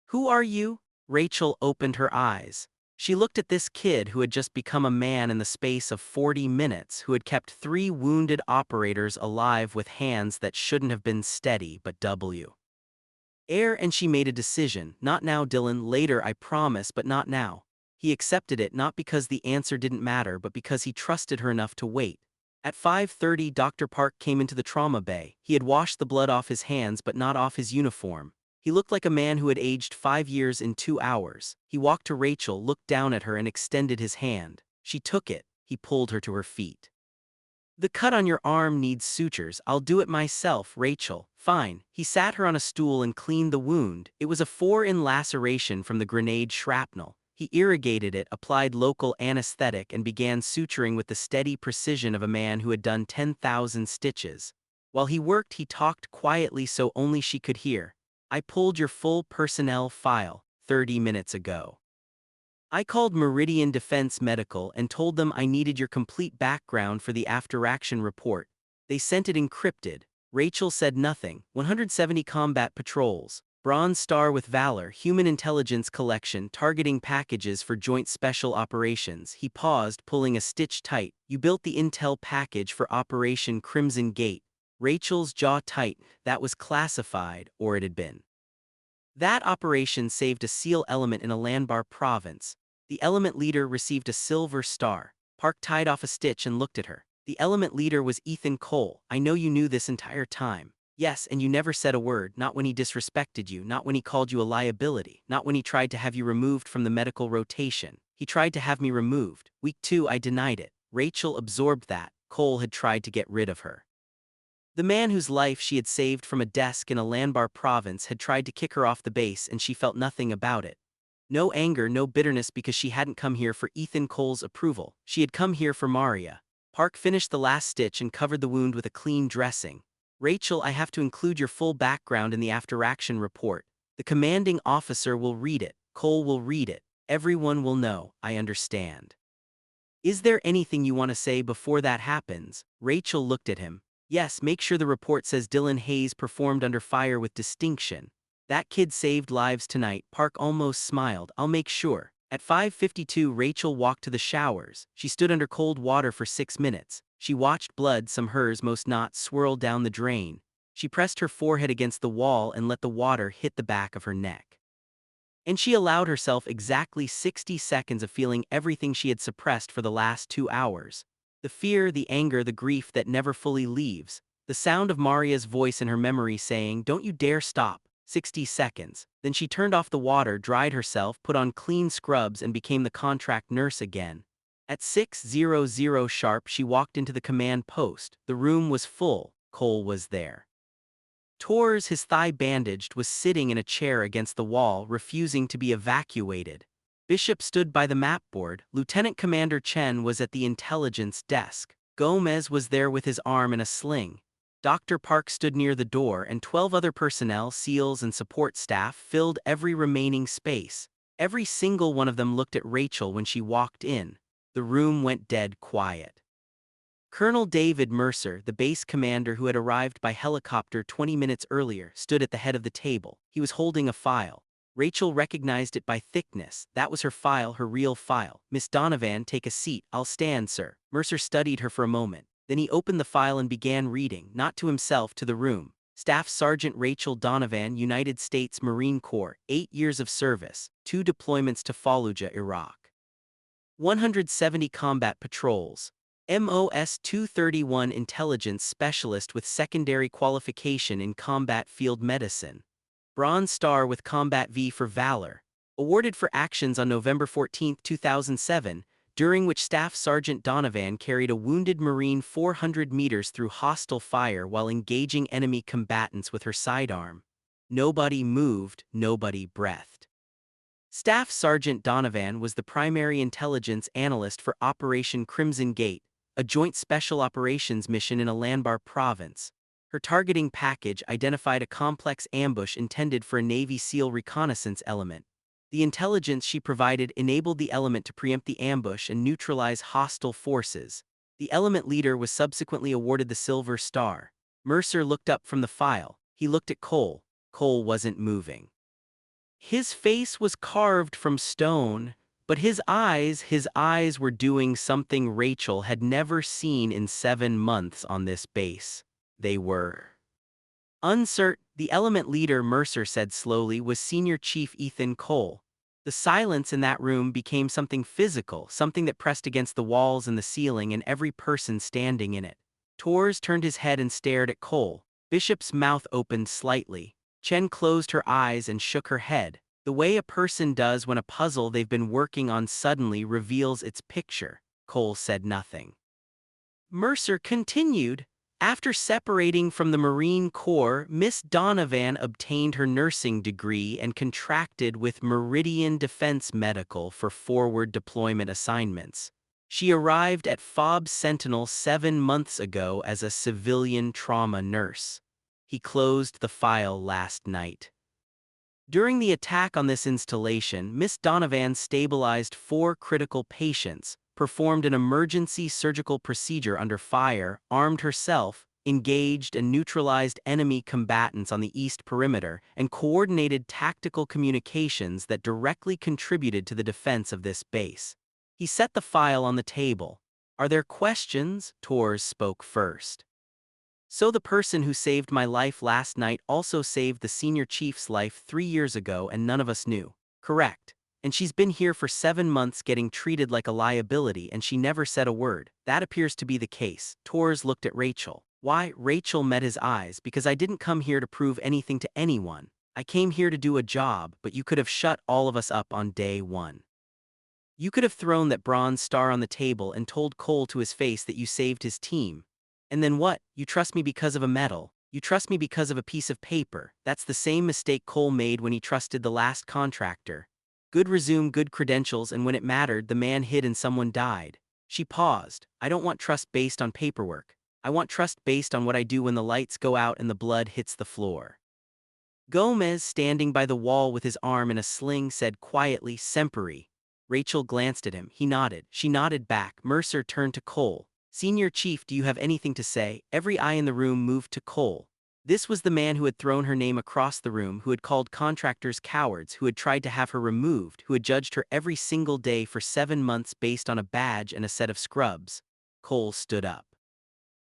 Who are you?" Rachel opened her eyes. She looked at this kid who had just become a man in the space of 40 minutes, who had kept 3 wounded operators alive with hands that shouldn't have been steady but air, and she made a decision. "Not now, Dylan, later, I promise, but not now." He accepted it, not because the answer didn't matter, but because he trusted her enough to wait. At 5:30, Dr. Park came into the trauma bay. He had washed the blood off his hands but not off his uniform. He looked like a man who had aged 5 years in 2 hours. He walked to Rachel, looked down at her, and extended his hand. She took it. He pulled her to her feet. "The cut on your arm needs sutures. I'll do it myself, Rachel." "Fine." He sat her on a stool and cleaned the wound. It was a 4-in laceration from the grenade shrapnel. He irrigated it, applied local anesthetic, and began suturing with the steady precision of a man who had done 10,000 stitches. While he worked, he talked quietly so only she could hear. "I pulled your full personnel file 30 minutes ago. I called Meridian Defense Medical and told them I needed your complete background for the after-action report. They sent it encrypted." Rachel said nothing. 170 combat patrols. Bronze Star with Valor, human intelligence collection, targeting packages for joint special operations. He paused, pulling a stitch tight. "You built the intel package for Operation Crimson Gate." Rachel's jaw tightened. That was classified, or it had been. That operation saved a SEAL element in Alanbar province. The element leader received a Silver Star. Park tied off a stitch and looked at her. "The element leader was Ethan Cole. I know you knew this entire time." "Yes, and you never said a word, not when he disrespected you, not when he called you a liability, not when he tried to have you removed from the medical rotation. He tried to have me removed. Week 2, I denied it." Rachel absorbed that. Cole had tried to get rid of her. The man whose life she had saved from a desk in a Landbar province had tried to kick her off the base, and she felt nothing about it. No anger, no bitterness, because she hadn't come here for Ethan Cole's approval. She had come here for Maria. Park finished the last stitch and covered the wound with a clean dressing. Rachel, I have to include your full background in the after-action report. The commanding officer will read it. Cole will read it. Everyone will know. I understand. Is there anything you want to say before that happens? Rachel looked at him. Yes, make sure the report says Dylan Hayes performed under fire with distinction. That kid saved lives tonight. Park almost smiled. I'll make sure. At 5:52, Rachel walked to the showers. She stood under cold water for 6 minutes. She watched blood, some hers, most not, swirl down the drain. She pressed her forehead against the wall and let the water hit the back of her neck. And she allowed herself exactly 60 seconds of feeling everything she had suppressed for the last 2 hours. The fear, the anger, the grief that never fully leaves. The sound of Maria's voice in her memory saying, "Don't you dare stop." 60 seconds. Then she turned off the water, dried herself, put on clean scrubs, and became the contract nurse again. At 6:00 sharp, she walked into the command post. The room was full. Cole was there. Torres, his thigh bandaged, was sitting in a chair against the wall, refusing to be evacuated. Bishop stood by the mapboard. Lieutenant Commander Chen was at the intelligence desk. Gomez was there with his arm in a sling. Dr. Park stood near the door, and 12 other personnel, SEALs and support staff, filled every remaining space. Every single one of them looked at Rachel when she walked in. The room went dead quiet. Colonel David Mercer, the base commander who had arrived by helicopter 20 minutes earlier, stood at the head of the table. He was holding a file. Rachel recognized it by thickness. That was her file, her real file. "Miss Donovan, take a seat." "I'll stand, sir." Mercer studied her for a moment. Then he opened the file and began reading, not to himself, to the room. Staff Sergeant Rachel Donovan, United States Marine Corps, 8 years of service, 2 deployments to Fallujah, Iraq. 170 combat patrols. MOS 231 intelligence specialist with secondary qualification in combat field medicine. Bronze Star with Combat V for Valor. Awarded for actions on November 14, 2007, during which Staff Sergeant Donovan carried a wounded Marine 400 meters through hostile fire while engaging enemy combatants with her sidearm. Nobody moved, nobody breathed. Staff Sergeant Donovan was the primary intelligence analyst for Operation Crimson Gate, a joint special operations mission in a Landbar province. Her targeting package identified a complex ambush intended for a Navy SEAL reconnaissance element. The intelligence she provided enabled the element to preempt the ambush and neutralize hostile forces. The element leader was subsequently awarded the Silver Star. Mercer looked up from the file. He looked at Cole. Cole wasn't moving. His face was carved from stone, but his eyes were doing something Rachel had never seen in 7 months on this base. They were uncertain. The element leader, Mercer said slowly, was Senior Chief Ethan Cole. The silence in that room became something physical, something that pressed against the walls and the ceiling and every person standing in it. Torres turned his head and stared at Cole. Bishop's mouth opened slightly. Chen closed her eyes and shook her head. The way a person does when a puzzle they've been working on suddenly reveals its picture. Cole said nothing. Mercer continued. After separating from the Marine Corps, Miss Donovan obtained her nursing degree and contracted with Meridian Defense Medical for forward deployment assignments. She arrived at FOB Sentinel 7 months ago as a civilian trauma nurse. He closed the file last night. During the attack on this installation, Miss Donovan stabilized 4 critical patients, performed an emergency surgical procedure under fire, armed herself, engaged and neutralized enemy combatants on the east perimeter, and coordinated tactical communications that directly contributed to the defense of this base. He set the file on the table. "Are there questions?" Torres spoke first. "So the person who saved my life last night also saved the senior chief's life 3 years ago and none of us knew." "Correct. And she's been here for 7 months getting treated like a liability and she never said a word." "That appears to be the case." Torres looked at Rachel. "Why?" Rachel met his eyes. "Because I didn't come here to prove anything to anyone. I came here to do a job, but you could have shut all of us up on day 1. You could have thrown that bronze star on the table and told Cole to his face that you saved his team. And then what? You trust me because of a medal. You trust me because of a piece of paper. That's the same mistake Cole made when he trusted the last contractor. Good resume, good credentials, and when it mattered, the man hid and someone died. She paused. I don't want trust based on paperwork. I want trust based on what I do when the lights go out and the blood hits the floor. Gomez, standing by the wall with his arm in a sling, said quietly, Semperi. Rachel glanced at him. He nodded. She nodded back. Mercer turned to Cole. Senior Chief, do you have anything to say? Every eye in the room moved to Cole. This was the man who had thrown her name across the room, who had called contractors cowards, who had tried to have her removed, who had judged her every single day for 7 months based on a badge and a set of scrubs. Cole stood up.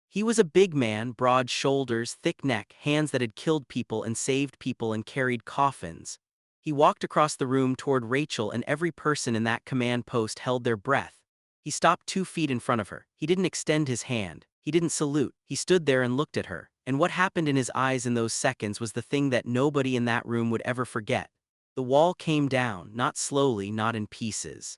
He was a big man, broad shoulders, thick neck, hands that had killed people and saved people and carried coffins. He walked across the room toward Rachel, and every person in that command post held their breath. He stopped 2 feet in front of her. He didn't extend his hand. He didn't salute. He stood there and looked at her. And what happened in his eyes in those seconds was the thing that nobody in that room would ever forget. The wall came down, not slowly, not in pieces.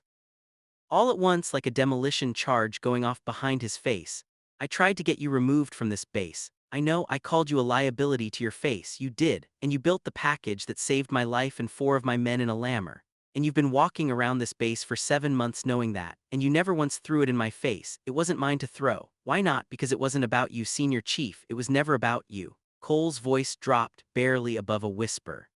All at once, like a demolition charge going off behind his face. I tried to get you removed from this base. I know I called you a liability to your face, you did, and you built the package that saved my life and 4 of my men in a lammer. And you've been walking around this base for 7 months knowing that, and you never once threw it in my face. It wasn't mine to throw. Why not? Because it wasn't about you, Senior Chief. It was never about you. Cole's voice dropped, barely above a whisper.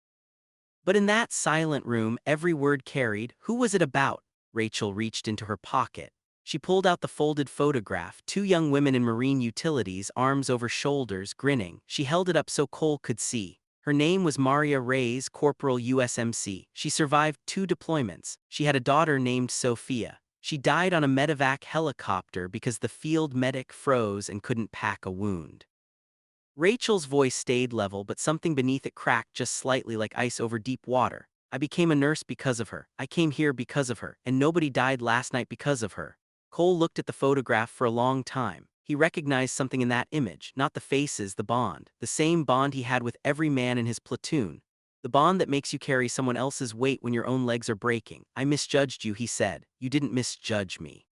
But in that silent room, every word carried. Who was it about? Rachel reached into her pocket. She pulled out the folded photograph, 2 young women in marine utilities, arms over shoulders, grinning. She held it up so Cole could see. Her name was Maria Reyes, Corporal USMC. She survived 2 deployments. She had a daughter named Sophia. She died on a medevac helicopter because the field medic froze and couldn't pack a wound. Rachel's voice stayed level, but something beneath it cracked just slightly, like ice over deep water. I became a nurse because of her. I came here because of her, and nobody died last night because of her. Cole looked at the photograph for a long time. He recognized something in that image, not the faces, the bond. The same bond he had with every man in his platoon. The bond that makes you carry someone else's weight when your own legs are breaking. I misjudged you, he said. You didn't misjudge me.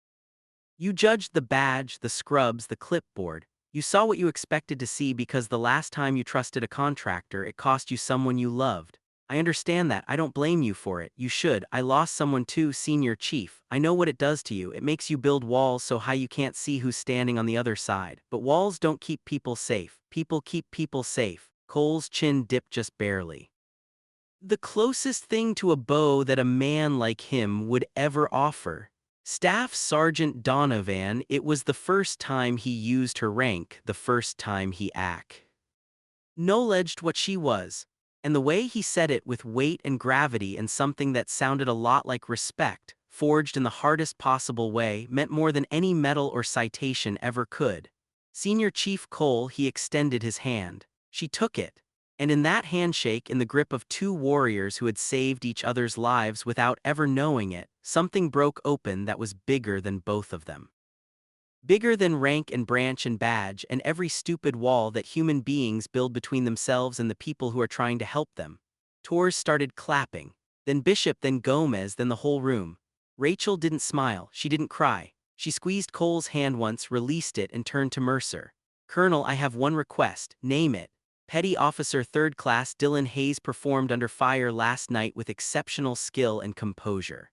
You judged the badge, the scrubs, the clipboard. You saw what you expected to see because the last time you trusted a contractor, it cost you someone you loved. I understand that. I don't blame you for it. You should. I lost someone too, Senior Chief. I know what it does to you. It makes you build walls so high you can't see who's standing on the other side. But walls don't keep people safe. People keep people safe. Cole's chin dipped just barely. The closest thing to a bow that a man like him would ever offer. Staff Sergeant Donovan, it was the first time he used her rank, the first time he acknowledged what she was. And the way he said it, with weight and gravity and something that sounded a lot like respect, forged in the hardest possible way, meant more than any medal or citation ever could. Senior Chief Cole, he extended his hand. She took it. And in that handshake, in the grip of 2 warriors who had saved each other's lives without ever knowing it, something broke open that was bigger than both of them. Bigger than rank and branch and badge and every stupid wall that human beings build between themselves and the people who are trying to help them. Tours started clapping. Then Bishop, then Gomez, then the whole room. Rachel didn't smile, she didn't cry. She squeezed Cole's hand once, released it, and turned to Mercer. Colonel, I have one request. Name it. Petty Officer 3rd Class Dylan Hayes performed under fire last night with exceptional skill and composure.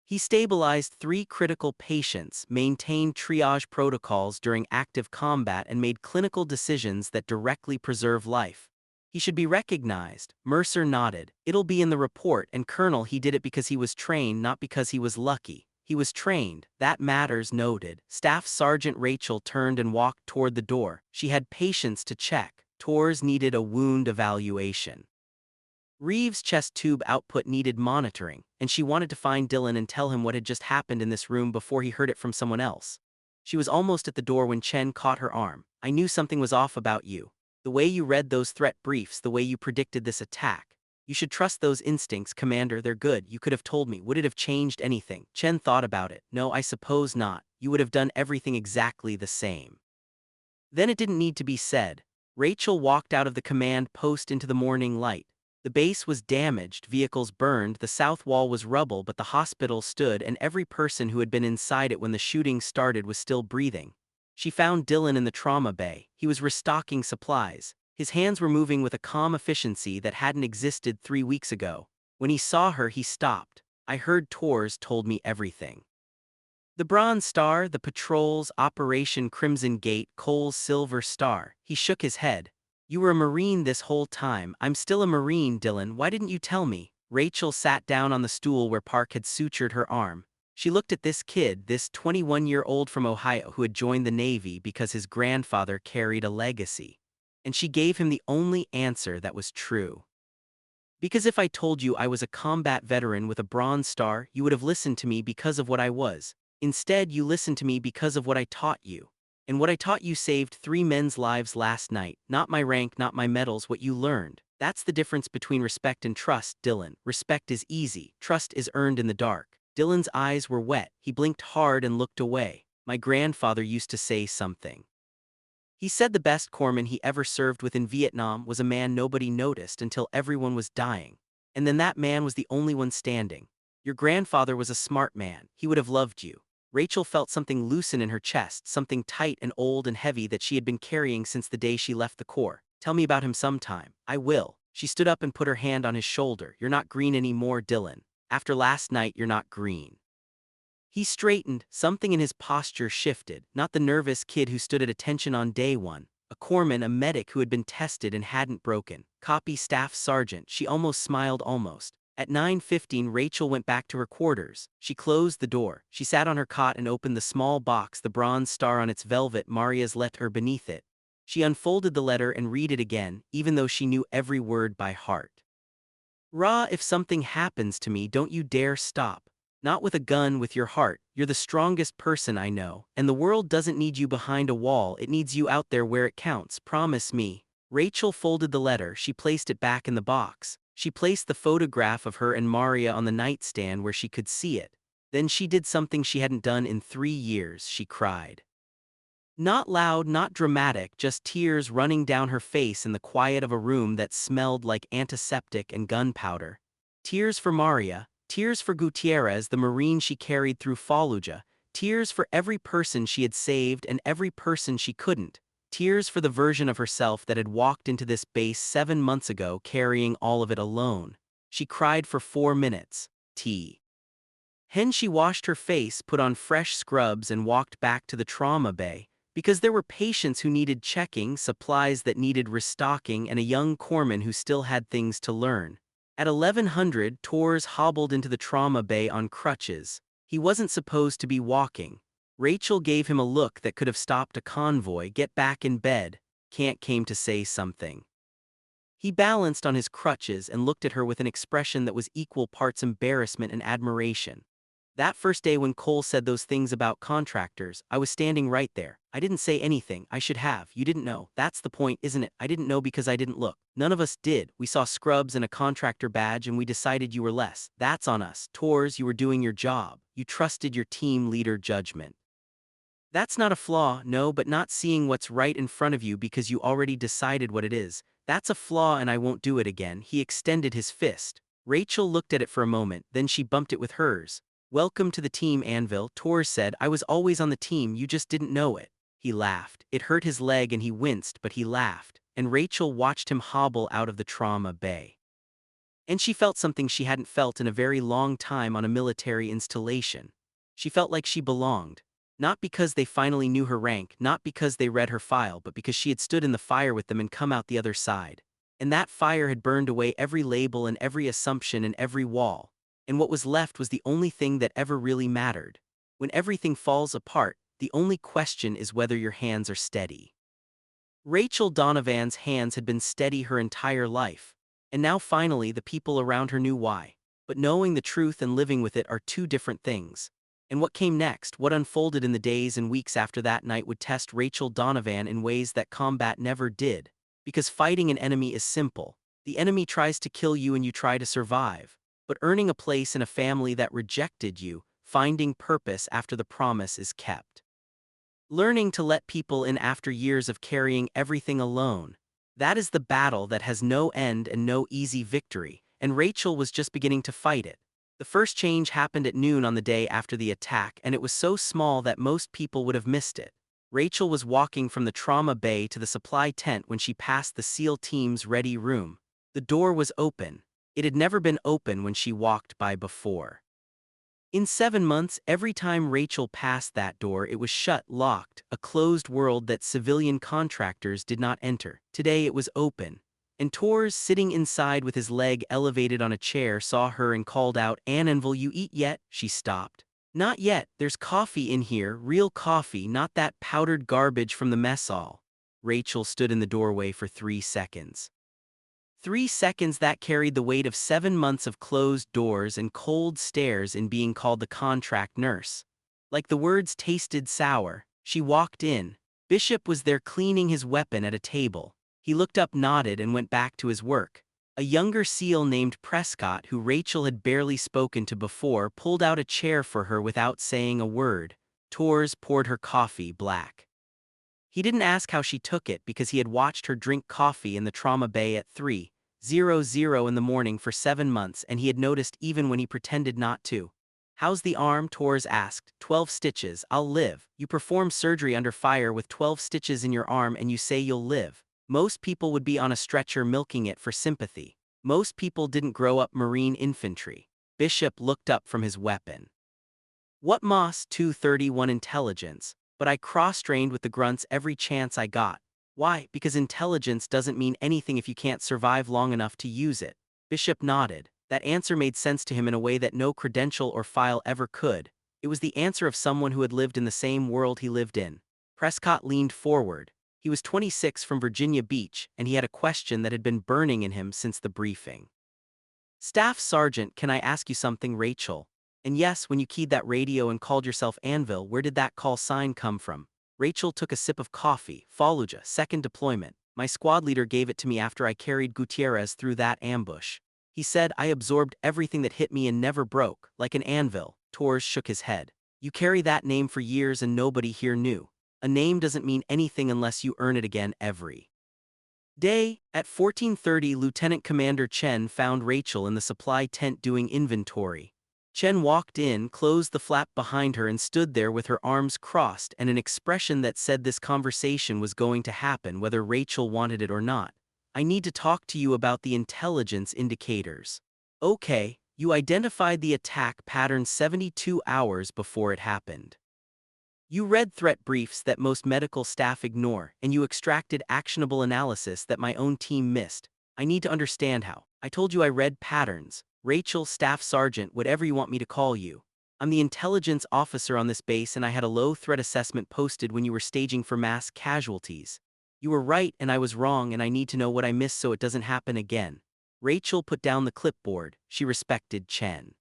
He stabilized 3 critical patients, maintained triage protocols during active combat, and made clinical decisions that directly preserve life. He should be recognized. Mercer nodded. It'll be in the report, and Colonel, he did it because he was trained, not because he was lucky. He was trained. That matters, noted. Staff Sergeant Rachel turned and walked toward the door. She had patients to check. Tours needed a wound evaluation. Reeves' chest tube output needed monitoring, and she wanted to find Dylan and tell him what had just happened in this room before he heard it from someone else. She was almost at the door when Chen caught her arm. I knew something was off about you. The way you read those threat briefs, the way you predicted this attack. You should trust those instincts, Commander, they're good. You could have told me. Would it have changed anything? Chen thought about it. No, I suppose not. You would have done everything exactly the same. Then it didn't need to be said. Rachel walked out of the command post into the morning light. The base was damaged, vehicles burned, the south wall was rubble, but the hospital stood, and every person who had been inside it when the shooting started was still breathing. She found Dylan in the trauma bay. He was restocking supplies. His hands were moving with a calm efficiency that hadn't existed 3 weeks ago. When he saw her, he stopped. I heard Tors told me everything. The Bronze Star, the patrols, Operation Crimson Gate, Cole's Silver Star. He shook his head. You were a Marine this whole time. I'm still a Marine, Dylan. Why didn't you tell me? Rachel sat down on the stool where Park had sutured her arm. She looked at this kid, this 21-year-old from Ohio who had joined the Navy because his grandfather carried a legacy. And she gave him the only answer that was true. Because if I told you I was a combat veteran with a Bronze Star, you would have listened to me because of what I was. Instead, you listened to me because of what I taught you. And what I taught you saved 3 men's lives last night. Not my rank, not my medals, what you learned. That's the difference between respect and trust, Dylan. Respect is easy. Trust is earned in the dark. Dylan's eyes were wet. He blinked hard and looked away. My grandfather used to say something. He said the best corpsman he ever served with in Vietnam was a man nobody noticed until everyone was dying. And then that man was the only one standing. Your grandfather was a smart man. He would have loved you. Rachel felt something loosen in her chest, something tight and old and heavy that she had been carrying since the day she left the Corps. Tell me about him sometime. I will. She stood up and put her hand on his shoulder. You're not green anymore, Dylan. After last night, you're not green. He straightened, something in his posture shifted, not the nervous kid who stood at attention on day one. A corpsman, a medic who had been tested and hadn't broken. Copy staff sergeant, she almost smiled almost. At 9:15 Rachel went back to her quarters. She closed the door. She sat on her cot and opened the small box, the Bronze Star on its velvet, Maria's letter beneath it. She unfolded the letter and read it again, even though she knew every word by heart. Ra, if something happens to me, don't you dare stop. Not with a gun, with your heart. You're the strongest person I know, and the world doesn't need you behind a wall, it needs you out there where it counts. Promise me. Rachel folded the letter, she placed it back in the box. She placed the photograph of her and Maria on the nightstand where she could see it. Then she did something she hadn't done in 3 years, she cried. Not loud, not dramatic, just tears running down her face in the quiet of a room that smelled like antiseptic and gunpowder. Tears for Maria, tears for Gutierrez, the Marine she carried through Fallujah, tears for every person she had saved and every person she couldn't. Tears for the version of herself that had walked into this base 7 months ago carrying all of it alone. She cried for 4 minutes. Then she washed her face, put on fresh scrubs and walked back to the trauma bay, because there were patients who needed checking, supplies that needed restocking, and a young corpsman who still had things to learn. At 1100, Tors hobbled into the trauma bay on crutches. He wasn't supposed to be walking. Rachel gave him a look that could have stopped a convoy. Get back in bed. Can't came to say something. He balanced on his crutches and looked at her with an expression that was equal parts embarrassment and admiration. That first day when Cole said those things about contractors, I was standing right there. I didn't say anything. I should have. You didn't know. That's the point, isn't it? I didn't know because I didn't look. None of us did. We saw scrubs and a contractor badge and we decided you were less. That's on us. Tors, you were doing your job. You trusted your team leader judgment. That's not a flaw, no, but not seeing what's right in front of you because you already decided what it is. That's a flaw and I won't do it again. He extended his fist. Rachel looked at it for a moment, then she bumped it with hers. Welcome to the team, Anvil, Tors said. I was always on the team, you just didn't know it. He laughed. It hurt his leg and he winced, but he laughed, and Rachel watched him hobble out of the trauma bay. And she felt something she hadn't felt in a very long time on a military installation. She felt like she belonged. Not because they finally knew her rank, not because they read her file, but because she had stood in the fire with them and come out the other side. And that fire had burned away every label and every assumption and every wall. And what was left was the only thing that ever really mattered. When everything falls apart, the only question is whether your hands are steady. Rachel Donovan's hands had been steady her entire life. And now finally the people around her knew why. But knowing the truth and living with it are two different things. And what came next, what unfolded in the days and weeks after that night would test Rachel Donovan in ways that combat never did. Because fighting an enemy is simple. The enemy tries to kill you and you try to survive. But earning a place in a family that rejected you, finding purpose after the promise is kept. Learning to let people in after years of carrying everything alone. That is the battle that has no end and no easy victory, and Rachel was just beginning to fight it. The first change happened at noon on the day after the attack, and it was so small that most people would have missed it. Rachel was walking from the trauma bay to the supply tent when she passed the SEAL team's ready room. The door was open. It had never been open when she walked by before. In 7 months, every time Rachel passed that door, it was shut, locked, a closed world that civilian contractors did not enter. Today it was open. And Tors, sitting inside with his leg elevated on a chair, saw her and called out, "Annenville, you eat yet?" She stopped. "Not yet, there's coffee in here, real coffee, not that powdered garbage from the mess hall." Rachel stood in the doorway for 3 seconds. 3 seconds that carried the weight of 7 months of closed doors and cold stares in being called the contract nurse. Like the words tasted sour, she walked in. Bishop was there cleaning his weapon at a table. He looked up, nodded, and went back to his work. A younger SEAL named Prescott, who Rachel had barely spoken to before, pulled out a chair for her without saying a word. Tors poured her coffee black. He didn't ask how she took it because he had watched her drink coffee in the trauma bay at 3:00 in the morning for 7 months, and he had noticed even when he pretended not to. "How's the arm?" Tors asked. 12 stitches, I'll live." You perform surgery under fire with 12 stitches in your arm and you say you'll live. Most people would be on a stretcher milking it for sympathy. Most people didn't grow up Marine infantry. Bishop looked up from his weapon. "What Moss 231 intelligence, but I cross-trained with the grunts every chance I got." "Why?" "Because intelligence doesn't mean anything if you can't survive long enough to use it." Bishop nodded. That answer made sense to him in a way that no credential or file ever could. It was the answer of someone who had lived in the same world he lived in. Prescott leaned forward. He was 26 from Virginia Beach, and he had a question that had been burning in him since the briefing. "Staff Sergeant, can I ask you something?" "Rachel. And yes, when you keyed that radio and called yourself Anvil, where did that call sign come from?" Rachel took a sip of coffee. "Fallujah, second deployment. My squad leader gave it to me after I carried Gutierrez through that ambush. He said I absorbed everything that hit me and never broke, like an anvil." Tors shook his head. "You carry that name for years and nobody here knew. A name doesn't mean anything unless you earn it again every day." At 14:30, Lieutenant Commander Chen found Rachel in the supply tent doing inventory. Chen walked in, closed the flap behind her, and stood there with her arms crossed and an expression that said this conversation was going to happen whether Rachel wanted it or not. "I need to talk to you about the intelligence indicators." "Okay, you identified the attack pattern 72 hours before it happened. You read threat briefs that most medical staff ignore, and you extracted actionable analysis that my own team missed. I need to understand how." "I told you I read patterns." "Rachel, Staff Sergeant, whatever you want me to call you. I'm the intelligence officer on this base, and I had a low threat assessment posted when you were staging for mass casualties. You were right and I was wrong, and I need to know what I missed so it doesn't happen again." Rachel put down the clipboard. She respected Chen.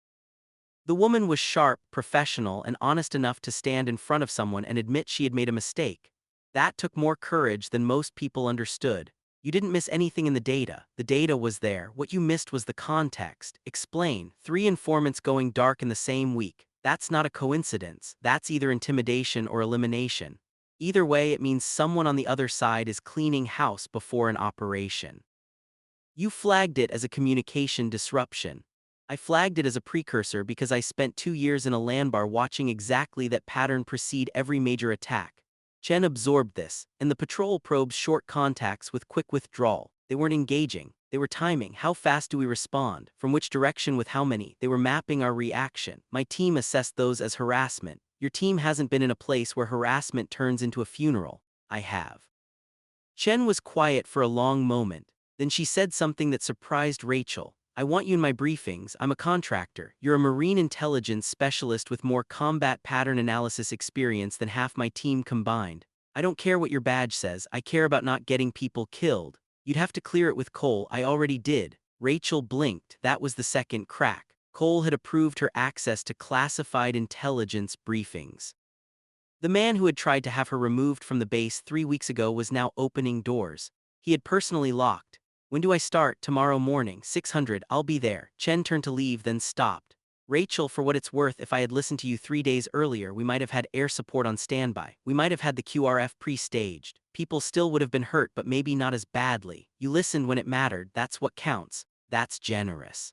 The woman was sharp, professional, and honest enough to stand in front of someone and admit she had made a mistake. That took more courage than most people understood. "You didn't miss anything in the data. The data was there. What you missed was the context." "Explain." 3 informants going dark in the same week. That's not a coincidence. That's either intimidation or elimination. Either way, it means someone on the other side is cleaning house before an operation. You flagged it as a communication disruption. I flagged it as a precursor because I spent 2 years in a land bar watching exactly that pattern precede every major attack. Chen absorbed this, and the patrol probes short contacts with quick withdrawal. They weren't engaging. They were timing. How fast do we respond? From which direction with how many? They were mapping our reaction. My team assessed those as harassment. Your team hasn't been in a place where harassment turns into a funeral. I have. Chen was quiet for a long moment. Then she said something that surprised Rachel. "I want you in my briefings. I'm a contractor. You're a marine intelligence specialist with more combat pattern analysis experience than half my team combined. I don't care what your badge says. I care about not getting people killed. You'd have to clear it with Cole. I already did." Rachel blinked. That was the second crack. Cole had approved her access to classified intelligence briefings. The man who had tried to have her removed from the base 3 weeks ago was now opening doors. He had personally locked. "When do I start?" "Tomorrow morning, 600, I'll be there." Chen turned to leave, then stopped. "Rachel, for what it's worth, if I had listened to you 3 days earlier, we might have had air support on standby. We might have had the QRF pre-staged." People still would have been hurt, but maybe not as badly. You listened when it mattered, that's what counts. That's generous.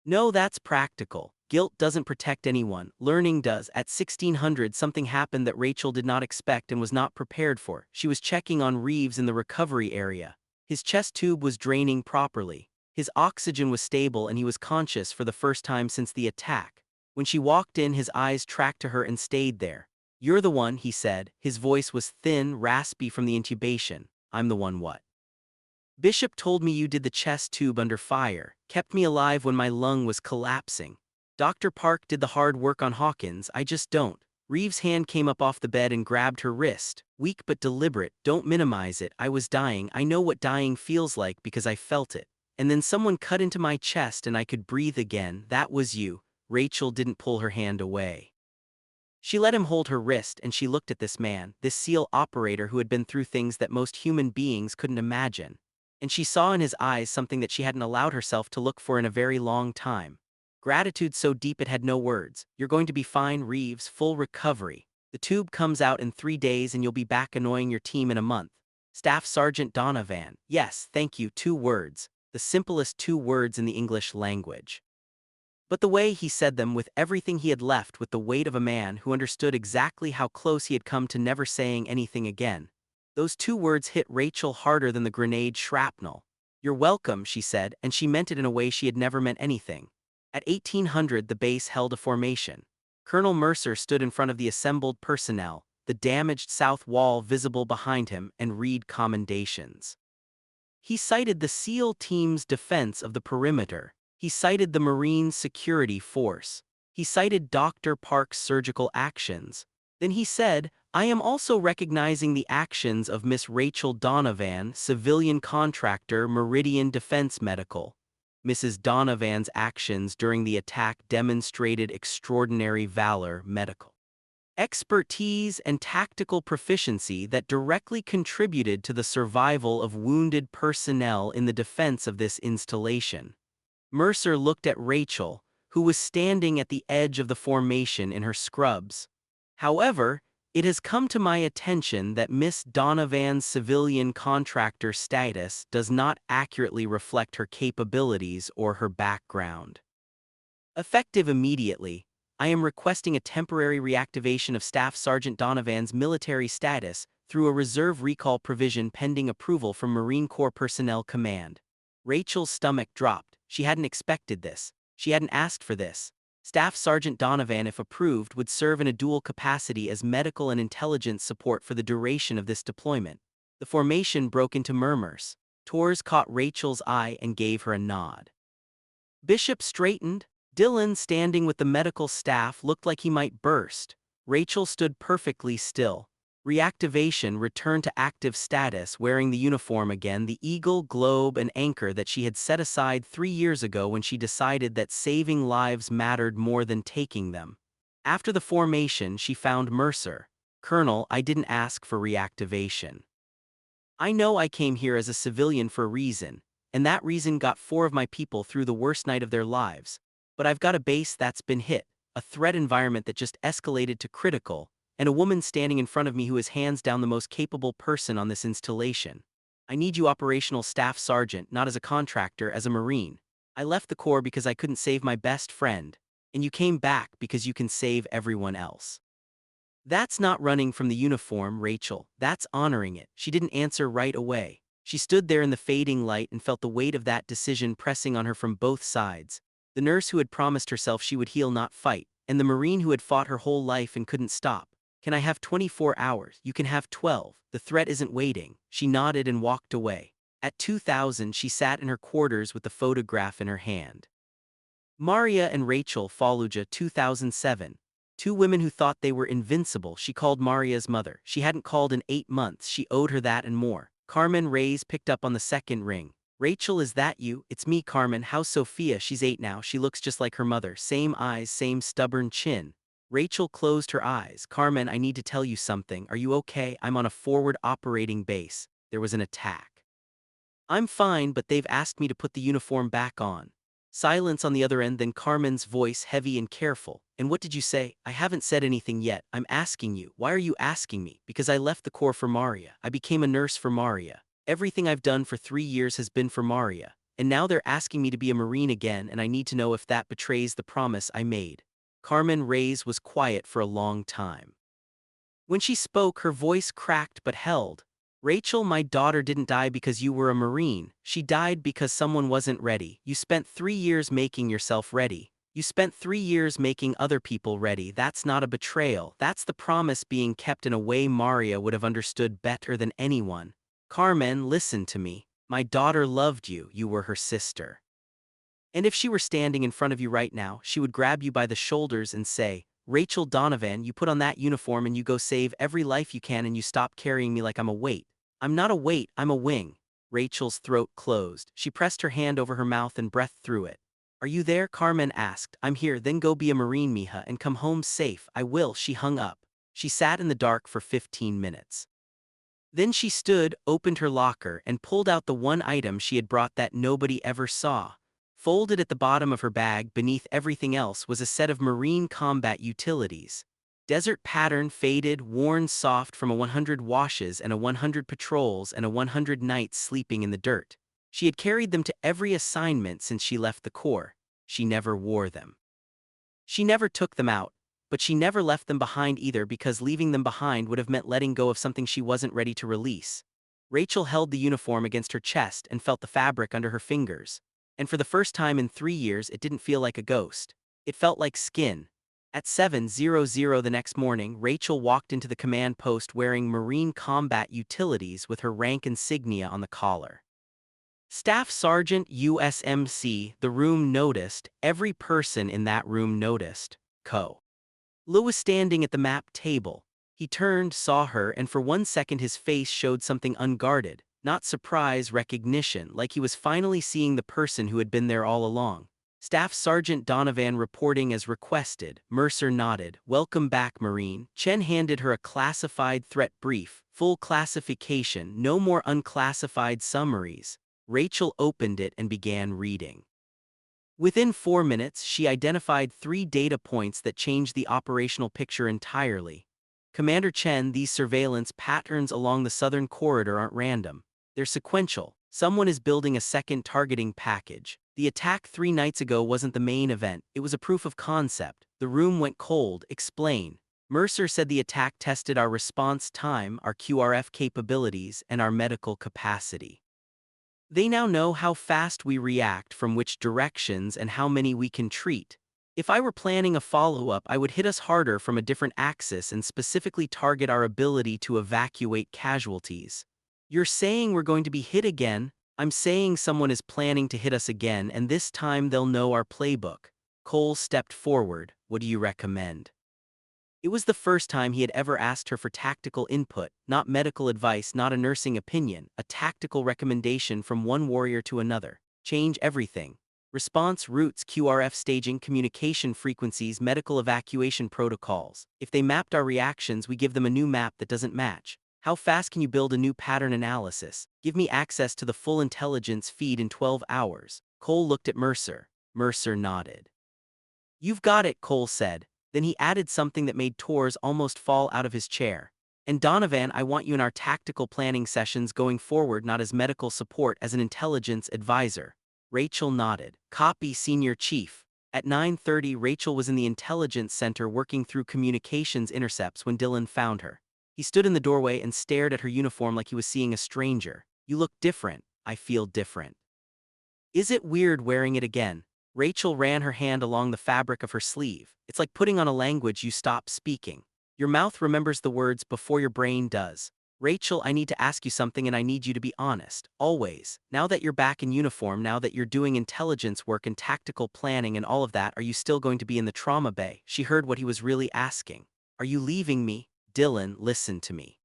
No, that's practical. Guilt doesn't protect anyone, learning does. At 1600, something happened that Rachel did not expect and was not prepared for. She was checking on Reeves in the recovery area. His chest tube was draining properly. His oxygen was stable and he was conscious for the first time since the attack. When she walked in, his eyes tracked to her and stayed there. "You're the one," he said. His voice was thin, raspy from the intubation. "I'm the one what?" "Bishop told me you did the chest tube under fire, kept me alive when my lung was collapsing. Dr. Park did the hard work on Hawkins, I just don't." Reeves' hand came up off the bed and grabbed her wrist. "Weak but deliberate, don't minimize it. I was dying, I know what dying feels like because I felt it. And then someone cut into my chest and I could breathe again. That was you." Rachel didn't pull her hand away. She let him hold her wrist and she looked at this man, this SEAL operator who had been through things that most human beings couldn't imagine. And she saw in his eyes something that she hadn't allowed herself to look for in a very long time. Gratitude so deep it had no words. "You're going to be fine, Reeves, full recovery. The tube comes out in 3 days and you'll be back annoying your team in a month." Staff Sergeant Donovan. Yes, thank you, 2 words. The simplest 2 words in the English language. But the way he said them, with everything he had left, with the weight of a man who understood exactly how close he had come to never saying anything again. Those 2 words hit Rachel harder than the grenade shrapnel. "You're welcome," she said, and she meant it in a way she had never meant anything. At 1800, the base held a formation. Colonel Mercer stood in front of the assembled personnel, the damaged south wall visible behind him, and read commendations. He cited the SEAL team's defense of the perimeter. He cited the Marine Security Force. He cited Dr. Park's surgical actions. Then he said, "I am also recognizing the actions of Miss Rachel Donovan, civilian contractor, Meridian Defense Medical. Mrs. Donovan's actions during the attack demonstrated extraordinary valor, medical expertise, and tactical proficiency that directly contributed to the survival of wounded personnel in the defense of this installation." Mercer looked at Rachel, who was standing at the edge of the formation in her scrubs. "However, it has come to my attention that Miss Donovan's civilian contractor status does not accurately reflect her capabilities or her background. Effective immediately, I am requesting a temporary reactivation of Staff Sergeant Donovan's military status through a reserve recall provision pending approval from Marine Corps Personnel Command." Rachel's stomach dropped. She hadn't expected this. She hadn't asked for this. Staff Sergeant Donovan, if approved, would serve in a dual capacity as medical and intelligence support for the duration of this deployment. The formation broke into murmurs. Torres caught Rachel's eye and gave her a nod. Bishop straightened. Dylan, standing with the medical staff, looked like he might burst. Rachel stood perfectly still. Reactivation returned to active status, wearing the uniform again, the eagle, globe, and anchor that she had set aside 3 years ago when she decided that saving lives mattered more than taking them. After the formation, she found Mercer. "Colonel, I didn't ask for reactivation. I know I came here as a civilian for a reason, and that reason got 4 of my people through the worst night of their lives. But I've got a base that's been hit, a threat environment that just escalated to critical, and a woman standing in front of me who is hands down the most capable person on this installation. I need you operational staff sergeant, not as a contractor, as a Marine. I left the Corps because I couldn't save my best friend, and you came back because you can save everyone else." "That's not running from the uniform, Rachel. That's honoring it." She didn't answer right away. She stood there in the fading light and felt the weight of that decision pressing on her from both sides. The nurse who had promised herself she would heal, not fight, and the Marine who had fought her whole life and couldn't stop. "Can I have 24 hours? You can have 12. The threat isn't waiting." She nodded and walked away. At 2000, she sat in her quarters with the photograph in her hand. Maria and Rachel Fallujah, 2007. 2 women who thought they were invincible. She called Maria's mother. She hadn't called in 8 months. She owed her that and more. Carmen Reyes picked up on the second ring. "Rachel, is that you?" "It's me, Carmen. How's Sophia?" "She's 8 now. She looks just like her mother. Same eyes, same stubborn chin." Rachel closed her eyes. "Carmen, I need to tell you something. Are you okay? I'm on a forward operating base. There was an attack." "I'm fine, but they've asked me to put the uniform back on." Silence on the other end, then Carmen's voice heavy and careful. And what did you say? I haven't said anything yet. I'm asking you. Why are you asking me? Because I left the Corps for Maria. I became a nurse for Maria. Everything I've done for 3 years has been for Maria. And now they're asking me to be a Marine again, and I need to know if that betrays the promise I made. Carmen Reyes was quiet for a long time. When she spoke, her voice cracked but held. Rachel, my daughter didn't die because you were a Marine. She died because someone wasn't ready. You spent 3 years making yourself ready. You spent 3 years making other people ready. That's not a betrayal. That's the promise being kept in a way Maria would have understood better than anyone. Carmen, listen to me. My daughter loved you. You were her sister. And if she were standing in front of you right now, she would grab you by the shoulders and say, Rachel Donovan, you put on that uniform and you go save every life you can and you stop carrying me like I'm a weight. I'm not a weight, I'm a wing. Rachel's throat closed. She pressed her hand over her mouth and breathed through it. Are you there? Carmen asked. I'm here, then go be a Marine, mija, and come home safe. I will. She hung up. She sat in the dark for 15 minutes. Then she stood, opened her locker, and pulled out the one item she had brought that nobody ever saw. Folded at the bottom of her bag beneath everything else was a set of Marine combat utilities. Desert pattern, faded, worn soft from a 100 washes and a 100 patrols and a 100 nights sleeping in the dirt. She had carried them to every assignment since she left the Corps. She never wore them. She never took them out, but she never left them behind either, because leaving them behind would have meant letting go of something she wasn't ready to release. Rachel held the uniform against her chest and felt the fabric under her fingers. And for the first time in 3 years, it didn't feel like a ghost. It felt like skin. At 7:00 the next morning, Rachel walked into the command post wearing Marine combat utilities with her rank insignia on the collar. Staff Sergeant USMC, the room noticed, every person in that room noticed. Lou was standing at the map table. He turned, saw her, and for 1 second his face showed something unguarded. Not surprise, recognition, like he was finally seeing the person who had been there all along. Staff Sergeant Donovan reporting as requested. Mercer nodded. Welcome back, Marine. Chen handed her a classified threat brief. Full classification, no more unclassified summaries. Rachel opened it and began reading. Within 4 minutes, she identified 3 data points that changed the operational picture entirely. Commander Chen, these surveillance patterns along the southern corridor aren't random. They're sequential. Someone is building a second targeting package. The attack 3 nights ago wasn't the main event, it was a proof of concept. The room went cold. Explain. Mercer said the attack tested our response time, our QRF capabilities, and our medical capacity. They now know how fast we react, from which directions, and how many we can treat. If I were planning a follow-up, I would hit us harder from a different axis and specifically target our ability to evacuate casualties. You're saying we're going to be hit again? I'm saying someone is planning to hit us again, and this time they'll know our playbook. Cole stepped forward. What do you recommend? It was the first time he had ever asked her for tactical input, not medical advice, not a nursing opinion, a tactical recommendation from one warrior to another. Change everything. Response routes, QRF staging, communication frequencies, medical evacuation protocols. If they mapped our reactions, we give them a new map that doesn't match. How fast can you build a new pattern analysis? Give me access to the full intelligence feed in 12 hours. Cole looked at Mercer. Mercer nodded. You've got it, Cole said. Then he added something that made Torres almost fall out of his chair. And Donovan, I want you in our tactical planning sessions going forward, not as medical support, as an intelligence advisor. Rachel nodded. Copy, Senior Chief. At 9:30, Rachel was in the intelligence center working through communications intercepts when Dylan found her. He stood in the doorway and stared at her uniform like he was seeing a stranger. You look different. I feel different. Is it weird wearing it again? Rachel ran her hand along the fabric of her sleeve. It's like putting on a language you stop speaking. Your mouth remembers the words before your brain does. Rachel, I need to ask you something, and I need you to be honest. Always. Now that you're back in uniform, now that you're doing intelligence work and tactical planning and all of that, are you still going to be in the trauma bay? She heard what he was really asking. Are you leaving me? Dylan, listen to me.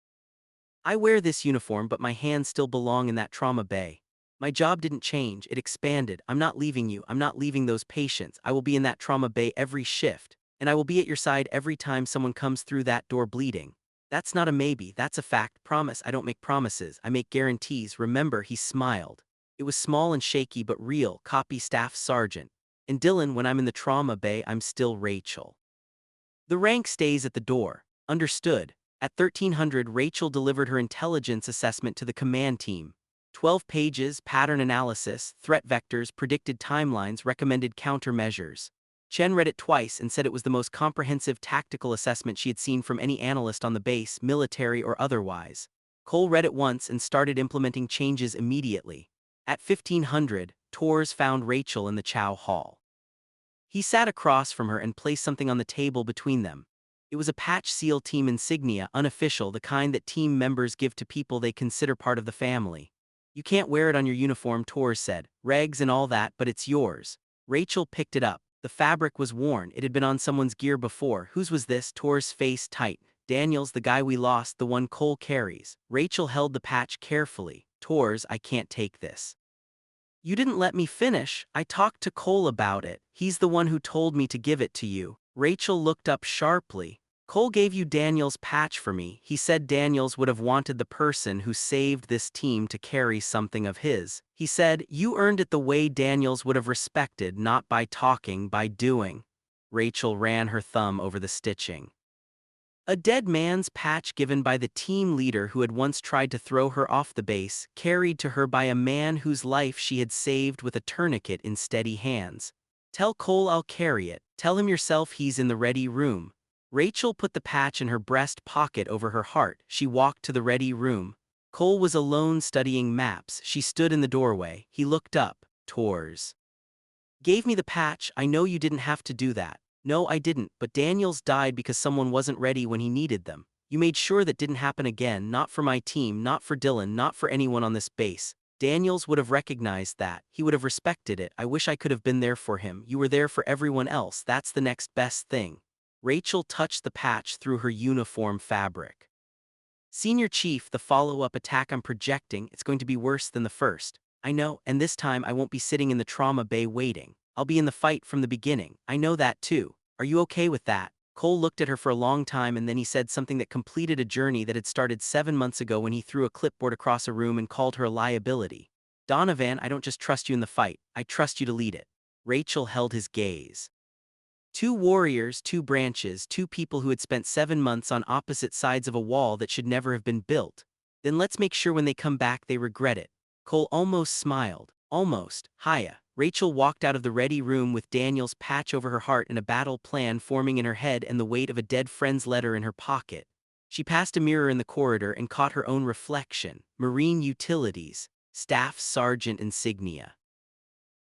I wear this uniform, but my hands still belong in that trauma bay. My job didn't change, it expanded. I'm not leaving you, I'm not leaving those patients. I will be in that trauma bay every shift. And I will be at your side every time someone comes through that door bleeding. That's not a maybe, that's a fact. Promise. I don't make promises, I make guarantees. Remember, he smiled. It was small and shaky but real. Copy, Staff Sergeant. And Dylan, when I'm in the trauma bay, I'm still Rachel. The rank stays at the door. Understood. At 1300, Rachel delivered her intelligence assessment to the command team. 12 pages, pattern analysis, threat vectors, predicted timelines, recommended countermeasures. Chen read it twice and said it was the most comprehensive tactical assessment she had seen from any analyst on the base, military or otherwise. Cole read it once and started implementing changes immediately. At 1500, Torres found Rachel in the Chow Hall. He sat across from her and placed something on the table between them. It was a patch SEAL team insignia, unofficial, the kind that team members give to people they consider part of the family. You can't wear it on your uniform, Torres said. Regs and all that, but it's yours. Rachel picked it up. The fabric was worn. It had been on someone's gear before. Whose was this? Torres' face tight. Daniel's, the guy we lost, the one Cole carries. Rachel held the patch carefully. Torres, I can't take this. You didn't let me finish. I talked to Cole about it. He's the one who told me to give it to you. Rachel looked up sharply. Cole gave you Daniel's patch for me. He said Daniels would have wanted the person who saved this team to carry something of his. He said, you earned it the way Daniels would have respected, not by talking, by doing. Rachel ran her thumb over the stitching. A dead man's patch given by the team leader who had once tried to throw her off the base, carried to her by a man whose life she had saved with a tourniquet in steady hands. Tell Cole I'll carry it. Tell him yourself he's in the ready room. Rachel put the patch in her breast pocket over her heart. She walked to the ready room. Cole was alone studying maps. She stood in the doorway. He looked up. Torres gave me the patch. I know you didn't have to do that. No, I didn't, but Daniels died because someone wasn't ready when he needed them. You made sure that didn't happen again, not for my team, not for Dylan, not for anyone on this base. Daniels would have recognized that. He would have respected it. I wish I could have been there for him. You were there for everyone else. That's the next best thing. Rachel touched the patch through her uniform fabric. Senior Chief, the follow-up attack I'm projecting, it's going to be worse than the first. I know, and this time I won't be sitting in the trauma bay waiting. I'll be in the fight from the beginning. I know that too. Are you okay with that? Cole looked at her for a long time and then he said something that completed a journey that had started 7 months ago when he threw a clipboard across a room and called her a liability. Donovan, I don't just trust you in the fight, I trust you to lead it. Rachel held his gaze. 2 warriors, 2 branches, 2 people who had spent 7 months on opposite sides of a wall that should never have been built. Then let's make sure when they come back they regret it. Cole almost smiled. Almost. Hiya. Rachel walked out of the ready room with Daniel's patch over her heart and a battle plan forming in her head and the weight of a dead friend's letter in her pocket. She passed a mirror in the corridor and caught her own reflection. Marine Utilities. Staff Sergeant insignia.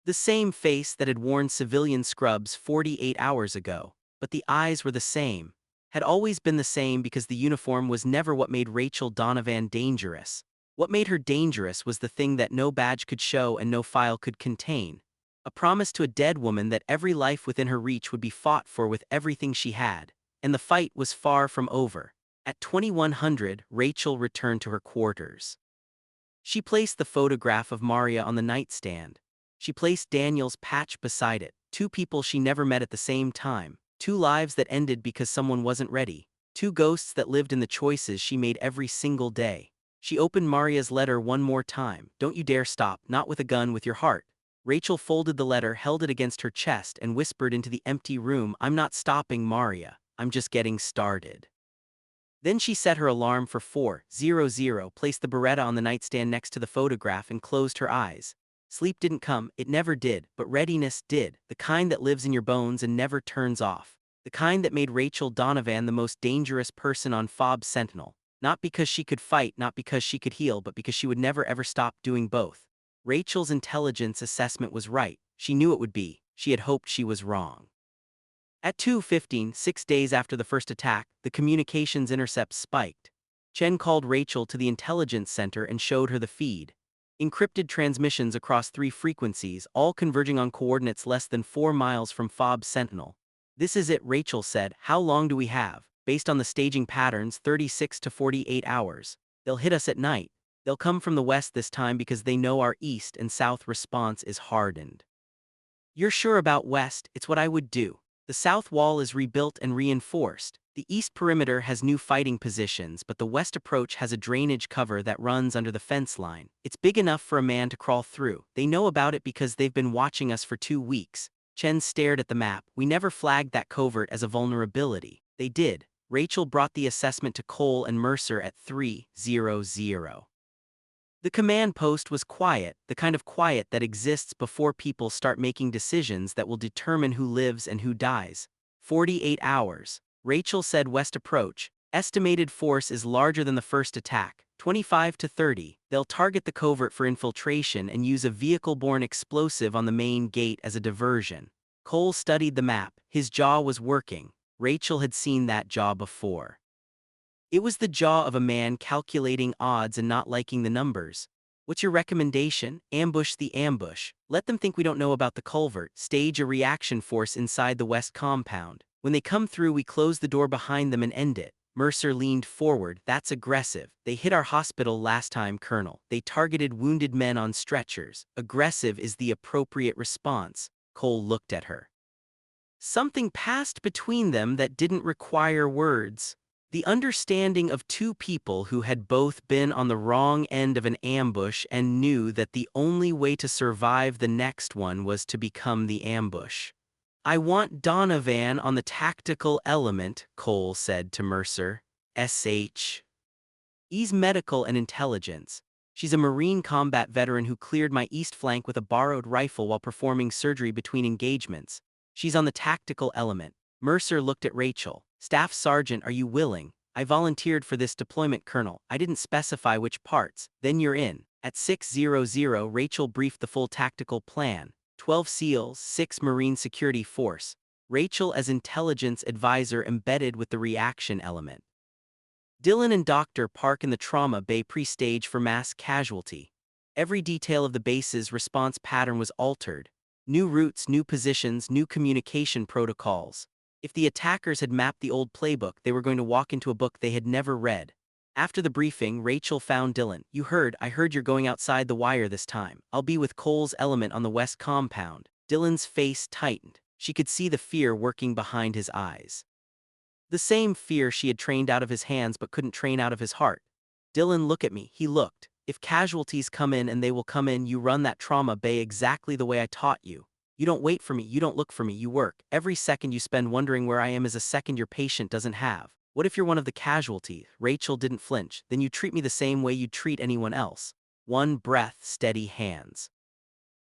The same face that had worn civilian scrubs 48 hours ago, but the eyes were the same. Had always been the same because the uniform was never what made Rachel Donovan dangerous. What made her dangerous was the thing that no badge could show and no file could contain. A promise to a dead woman that every life within her reach would be fought for with everything she had. And the fight was far from over. At 2100, Rachel returned to her quarters. She placed the photograph of Maria on the nightstand. She placed Daniel's patch beside it. 2 people she never met at the same time. 2 lives that ended because someone wasn't ready. 2 ghosts that lived in the choices she made every single day. She opened Maria's letter one more time. Don't you dare stop, not with a gun, with your heart. Rachel folded the letter, held it against her chest, and whispered into the empty room, I'm not stopping, Maria. I'm just getting started. Then she set her alarm for 4:00, placed the Beretta on the nightstand next to the photograph and closed her eyes. Sleep didn't come, it never did, but readiness did, the kind that lives in your bones and never turns off. The kind that made Rachel Donovan the most dangerous person on FOB Sentinel. Not because she could fight, not because she could heal, but because she would never ever stop doing both. Rachel's intelligence assessment was right. She knew it would be. She had hoped she was wrong. At 2:15, 6 days after the first attack, the communications intercept spiked. Chen called Rachel to the intelligence center and showed her the feed. Encrypted transmissions across 3 frequencies, all converging on coordinates less than 4 miles from FOB Sentinel. This is it, Rachel said. How long do we have? Based on the staging patterns, 36 to 48 hours. They'll hit us at night. They'll come from the west this time because they know our east and south response is hardened. You're sure about west? It's what I would do. The south wall is rebuilt and reinforced. The east perimeter has new fighting positions, but the west approach has a drainage cover that runs under the fence line. It's big enough for a man to crawl through. They know about it because they've been watching us for 2 weeks. Chen stared at the map. We never flagged that covert as a vulnerability. They did. Rachel brought the assessment to Cole and Mercer at 300. The command post was quiet, the kind of quiet that exists before people start making decisions that will determine who lives and who dies. 48 hours. Rachel said west approach. Estimated force is larger than the first attack, 25 to 30. They'll target the covert for infiltration and use a vehicle-borne explosive on the main gate as a diversion. Cole studied the map. His jaw was working. Rachel had seen that jaw before. It was the jaw of a man calculating odds and not liking the numbers. What's your recommendation? Ambush the ambush. Let them think we don't know about the culvert. Stage a reaction force inside the west compound. When they come through, we close the door behind them and end it. Mercer leaned forward. That's aggressive. They hit our hospital last time, Colonel. They targeted wounded men on stretchers. Aggressive is the appropriate response. Cole looked at her. Something passed between them that didn't require words. The understanding of two people who had both been on the wrong end of an ambush and knew that the only way to survive the next one was to become the ambush. I want Donovan on the tactical element, Cole said to Mercer. He's medical and intelligence. She's a Marine combat veteran who cleared my east flank with a borrowed rifle while performing surgery between engagements. She's on the tactical element. Mercer looked at Rachel. Staff Sergeant, are you willing? I volunteered for this deployment, Colonel. I didn't specify which parts. Then you're in. At 600, Rachel briefed the full tactical plan. 12 SEALs, 6 Marine Security Force. Rachel as intelligence advisor embedded with the reaction element. Dylan and Dr. Park in the trauma bay pre-stage for mass casualty. Every detail of the base's response pattern was altered. New routes, new positions, new communication protocols. If the attackers had mapped the old playbook, they were going to walk into a book they had never read. After the briefing, Rachel found Dylan. I heard you're going outside the wire this time. I'll be with Cole's element on the west compound. Dylan's face tightened. She could see the fear working behind his eyes. The same fear she had trained out of his hands but couldn't train out of his heart. Dylan, look at me. He looked. If casualties come in, and they will come in, you run that trauma bay exactly the way I taught you. You don't wait for me, you don't look for me, you work. Every second you spend wondering where I am is a second your patient doesn't have. What if you're one of the casualties? Rachel didn't flinch. Then you treat me the same way you'd treat anyone else. One breath, steady hands.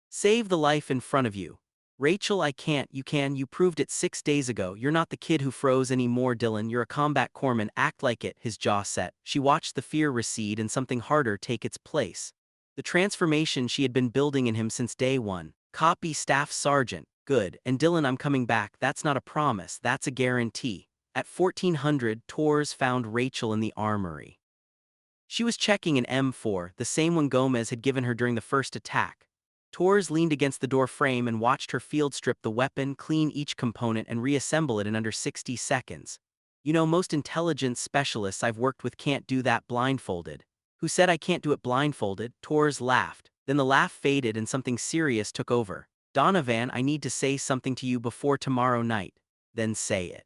Save the life in front of you. Rachel, I can't. You can. You proved it 6 days ago. You're not the kid who froze anymore, Dylan. You're a combat corpsman. Act like it. His jaw set. She watched the fear recede and something harder take its place. The transformation she had been building in him since day one. Copy, Staff Sergeant. Good. And Dylan, I'm coming back. That's not a promise. That's a guarantee. At 1400, Torres found Rachel in the armory. She was checking an M4, the same one Gomez had given her during the first attack. Torres leaned against the door frame and watched her field strip the weapon, clean each component, and reassemble it in under 60 seconds. You know, most intelligence specialists I've worked with can't do that blindfolded. Who said I can't do it blindfolded? Torres laughed. Then the laugh faded and something serious took over. Donovan, I need to say something to you before tomorrow night. Then say it.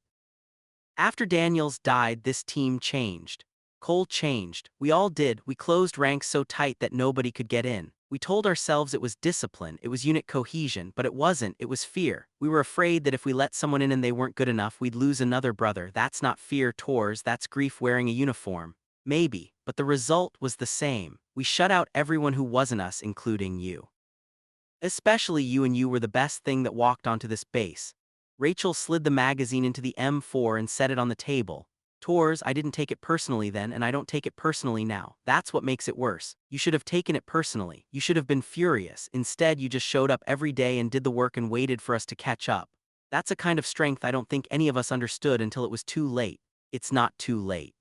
After Daniels died, this team changed. Cole changed. We all did. We closed ranks so tight that nobody could get in. We told ourselves it was discipline, it was unit cohesion, but it wasn't, it was fear. We were afraid that if we let someone in and they weren't good enough, we'd lose another brother. That's not fear, Torres, that's grief wearing a uniform. Maybe, but the result was the same. We shut out everyone who wasn't us, including you. Especially you, and you were the best thing that walked onto this base. Rachel slid the magazine into the M4 and set it on the table. Torres, I didn't take it personally then, and I don't take it personally now. That's what makes it worse. You should have taken it personally. You should have been furious. Instead, you just showed up every day and did the work and waited for us to catch up. That's a kind of strength I don't think any of us understood until it was too late. It's not too late.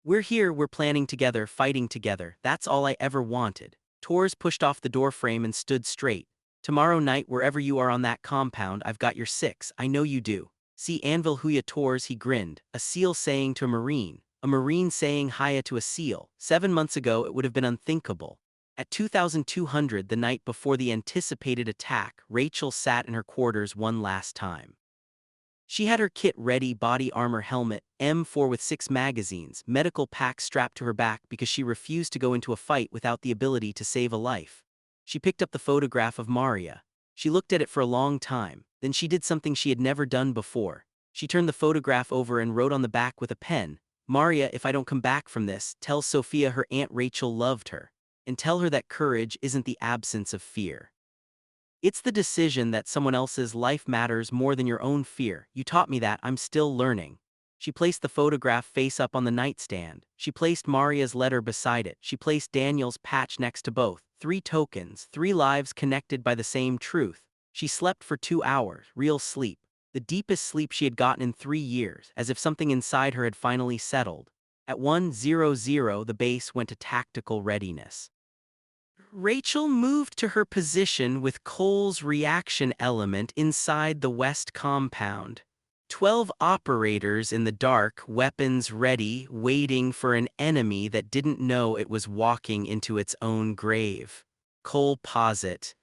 We're here, we're planning together, fighting together. That's all I ever wanted. Torres pushed off the doorframe and stood straight. Tomorrow night, wherever you are on that compound, I've got your 6. I know you do. See Anvil Huya Torres, he grinned. A SEAL saying to a Marine saying hiya to a SEAL. 7 months ago it would have been unthinkable. At 2200, the night before the anticipated attack, Rachel sat in her quarters one last time. She had her kit ready, body armor, helmet, M4 with 6 magazines, medical pack strapped to her back because she refused to go into a fight without the ability to save a life. She picked up the photograph of Maria. She looked at it for a long time, then she did something she had never done before. She turned the photograph over and wrote on the back with a pen, "Maria, if I don't come back from this, tell Sophia her Aunt Rachel loved her. And tell her that courage isn't the absence of fear. It's the decision that someone else's life matters more than your own fear. You taught me that, I'm still learning." She placed the photograph face up on the nightstand. She placed Maria's letter beside it. She placed Daniel's patch next to both. 3 tokens, 3 lives connected by the same truth. She slept for 2 hours, real sleep. The deepest sleep she had gotten in 3 years, as if something inside her had finally settled. At 1:00, the base went to tactical readiness. Rachel moved to her position with Cole's reaction element inside the west compound. 12 operators in the dark, weapons ready, waiting for an enemy that didn't know it was walking into its own grave. Cole posit.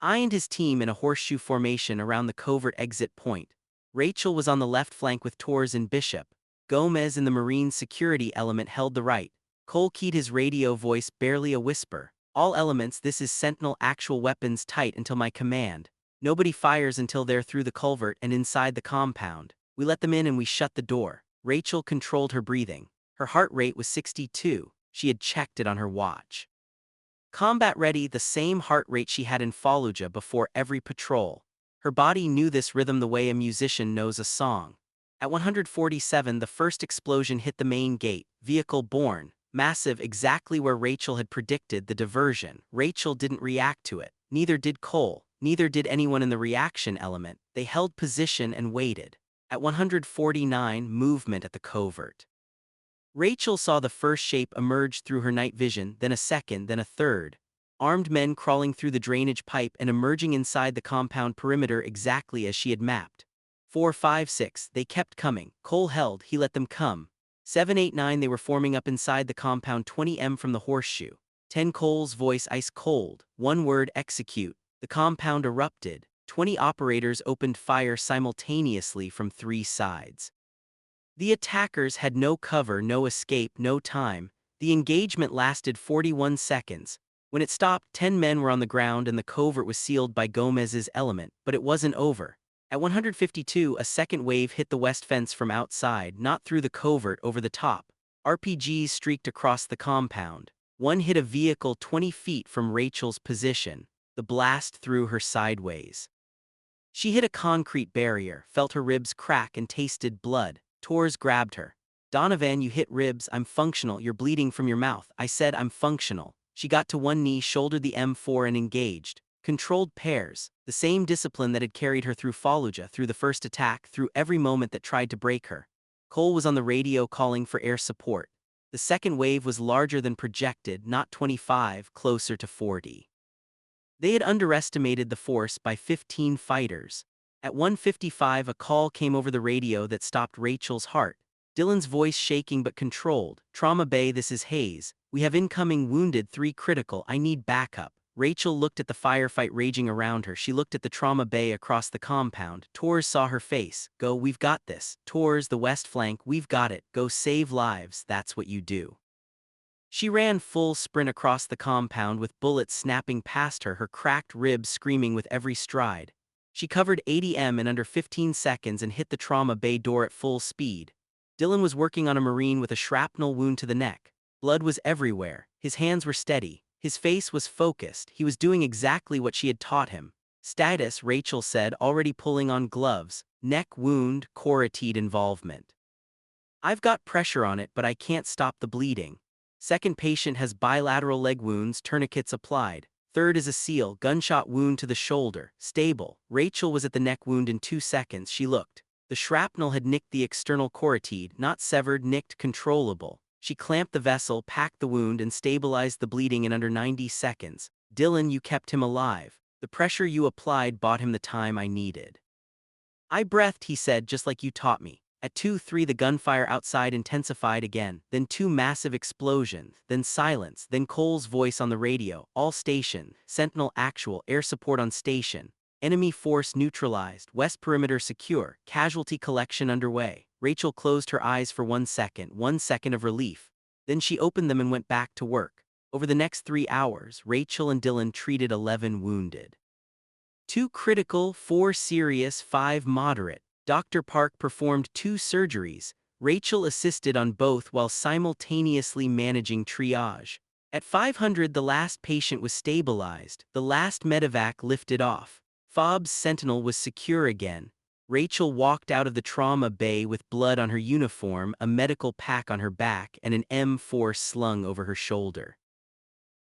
I and his team in a horseshoe formation around the covert exit point. Rachel was on the left flank with Torres and Bishop. Gomez in the Marine security element held the right. Cole keyed his radio voice, barely a whisper. "All elements, this is Sentinel, actual weapons tight until my command. Nobody fires until they're through the culvert and inside the compound. We let them in and we shut the door." Rachel controlled her breathing. Her heart rate was 62. She had checked it on her watch. Combat ready, the same heart rate she had in Fallujah before every patrol. Her body knew this rhythm the way a musician knows a song. At 147, the first explosion hit the main gate, vehicle borne. Massive, exactly where Rachel had predicted the diversion. Rachel didn't react to it. Neither did Cole. Neither did anyone in the reaction element. They held position and waited. At 149, movement at the covert. Rachel saw the first shape emerge through her night vision, then a second, then a third. Armed men crawling through the drainage pipe and emerging inside the compound perimeter exactly as she had mapped. 4, 5, 6, they kept coming. Cole held, he let them come. 7, 8, 9, they were forming up inside the compound 20 from the horseshoe. 10, Cole's voice ice cold. One word, execute. The compound erupted. 20 operators opened fire simultaneously from 3 sides. The attackers had no cover, no escape, no time. The engagement lasted 41 seconds. When it stopped, 10 men were on the ground and the covert was sealed by Gomez's element, but it wasn't over. At 152, a second wave hit the west fence from outside, not through the covert, over the top. RPGs streaked across the compound. One hit a vehicle 20 feet from Rachel's position. The blast threw her sideways. She hit a concrete barrier, felt her ribs crack and tasted blood. Torres grabbed her. "Donovan, you hit ribs, I'm functional, you're bleeding from your mouth." I said, "I'm functional." She got to one knee, shouldered the M4 and engaged. Controlled pairs, the same discipline that had carried her through Fallujah, through the first attack, through every moment that tried to break her. Cole was on the radio calling for air support. The second wave was larger than projected, not 25, closer to 40. They had underestimated the force by 15 fighters. At 1:55, a call came over the radio that stopped Rachel's heart. Dylan's voice shaking but controlled. "Trauma Bay, this is Hayes. We have incoming wounded, 3 critical, I need backup." Rachel looked at the firefight raging around her. She looked at the trauma bay across the compound. Torres saw her face. "Go, we've got this." "Torres, the west flank, we've got it. Go save lives, that's what you do." She ran full sprint across the compound with bullets snapping past her, her cracked ribs screaming with every stride. She covered 80 in under 15 seconds and hit the trauma bay door at full speed. Dylan was working on a Marine with a shrapnel wound to the neck. Blood was everywhere. His hands were steady. His face was focused. He was doing exactly what she had taught him. "Status," Rachel said, already pulling on gloves. "Neck wound, carotid involvement. I've got pressure on it, but I can't stop the bleeding. Second patient has bilateral leg wounds, tourniquets applied. Third is a seal, gunshot wound to the shoulder, stable." Rachel was at the neck wound in 2 seconds. She looked. The shrapnel had nicked the external carotid, not severed, nicked, controllable. She clamped the vessel, packed the wound, and stabilized the bleeding in under 90 seconds. "Dylan, you kept him alive. The pressure you applied bought him the time I needed." "I breathed," he said, "just like you taught me." At 2:03, the gunfire outside intensified again, then 2 massive explosions, then silence, then Cole's voice on the radio. "All station, Sentinel actual, air support on station. Enemy force neutralized, west perimeter secure, casualty collection underway." Rachel closed her eyes for 1 second of relief. Then she opened them and went back to work. Over the next 3 hours, Rachel and Dylan treated 11 wounded. 2 critical, 4 serious, 5 moderate. Dr. Park performed 2 surgeries. Rachel assisted on both while simultaneously managing triage. At 500, the last patient was stabilized, the last medevac lifted off. Fob's sentinel was secure again. Rachel walked out of the trauma bay with blood on her uniform, a medical pack on her back, and an M4 slung over her shoulder.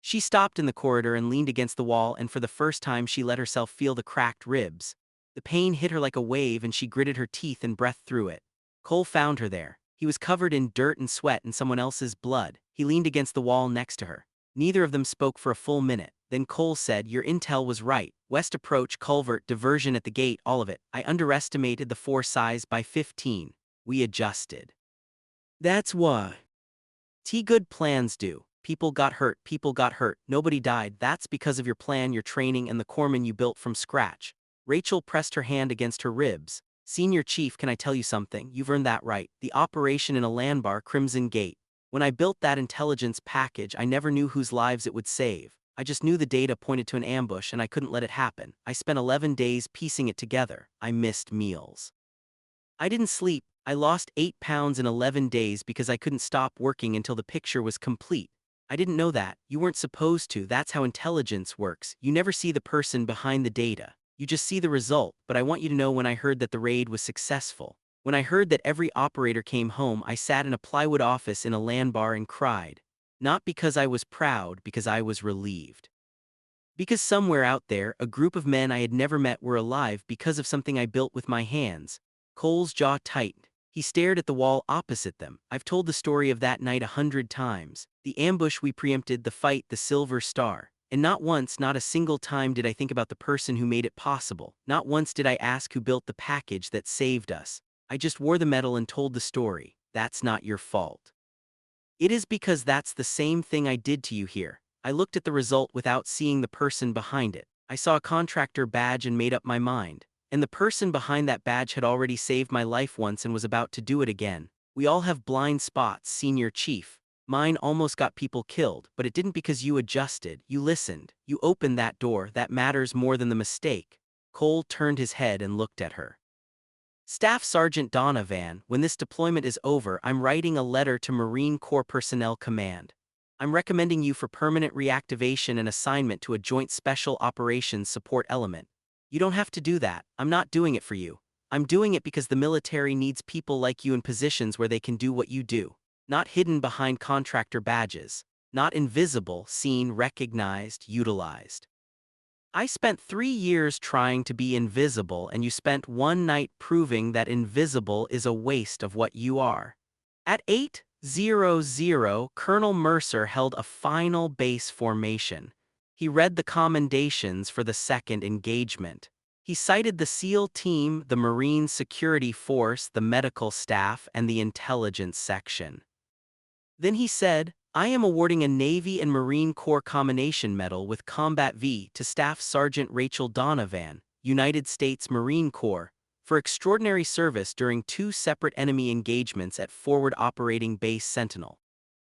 She stopped in the corridor and leaned against the wall, and for the first time she let herself feel the cracked ribs. The pain hit her like a wave and she gritted her teeth and breathed through it. Cole found her there. He was covered in dirt and sweat and someone else's blood. He leaned against the wall next to her. Neither of them spoke for a full minute. Then Cole said, "Your intel was right. West approach, culvert, diversion at the gate, all of it. I underestimated the force size by 15. We adjusted." "That's why. Good plans do. People got hurt, nobody died. That's because of your plan, your training, and the corpsman you built from scratch." Rachel pressed her hand against her ribs. "Senior Chief, can I tell you something? You've earned that right. The operation in a land bar, Crimson Gate. When I built that intelligence package, I never knew whose lives it would save. I just knew the data pointed to an ambush and I couldn't let it happen. I spent 11 days piecing it together. I missed meals. I didn't sleep. I lost 8 pounds in 11 days because I couldn't stop working until the picture was complete. I didn't know that. You weren't supposed to. That's how intelligence works. You never see the person behind the data. You just see the result. But I want you to know, when I heard that the raid was successful, when I heard that every operator came home, I sat in a plywood office in a land bar and cried. Not because I was proud, because I was relieved. Because somewhere out there, a group of men I had never met were alive because of something I built with my hands." Cole's jaw tightened. He stared at the wall opposite them. "I've told the story of that night 100 times. The ambush we preempted, the fight, the Silver Star. And not once, not a single time did I think about the person who made it possible. Not once did I ask who built the package that saved us. I just wore the medal and told the story. That's not your fault. It is because that's the same thing I did to you here. I looked at the result without seeing the person behind it. I saw a contractor badge and made up my mind. And the person behind that badge had already saved my life once and was about to do it again. We all have blind spots, Senior Chief. Mine almost got people killed, but it didn't because you adjusted, you listened, you opened that door. That matters more than the mistake." Cole turned his head and looked at her. "Staff Sergeant Donovan, when this deployment is over, I'm writing a letter to Marine Corps Personnel Command. I'm recommending you for permanent reactivation and assignment to a Joint Special Operations Support Element. You don't have to do that. I'm not doing it for you. I'm doing it because the military needs people like you in positions where they can do what you do. Not hidden behind contractor badges. Not invisible, seen, recognized, utilized. I spent 3 years trying to be invisible, and you spent 1 night proving that invisible is a waste of what you are." At 8:00, Colonel Mercer held a final base formation. He read the commendations for the second engagement. He cited the SEAL team, the Marine Security Force, the medical staff, and the intelligence section. Then he said, "I am awarding a Navy and Marine Corps combination medal with Combat V to Staff Sergeant Rachel Donovan, United States Marine Corps, for extraordinary service during 2 separate enemy engagements at Forward Operating Base Sentinel.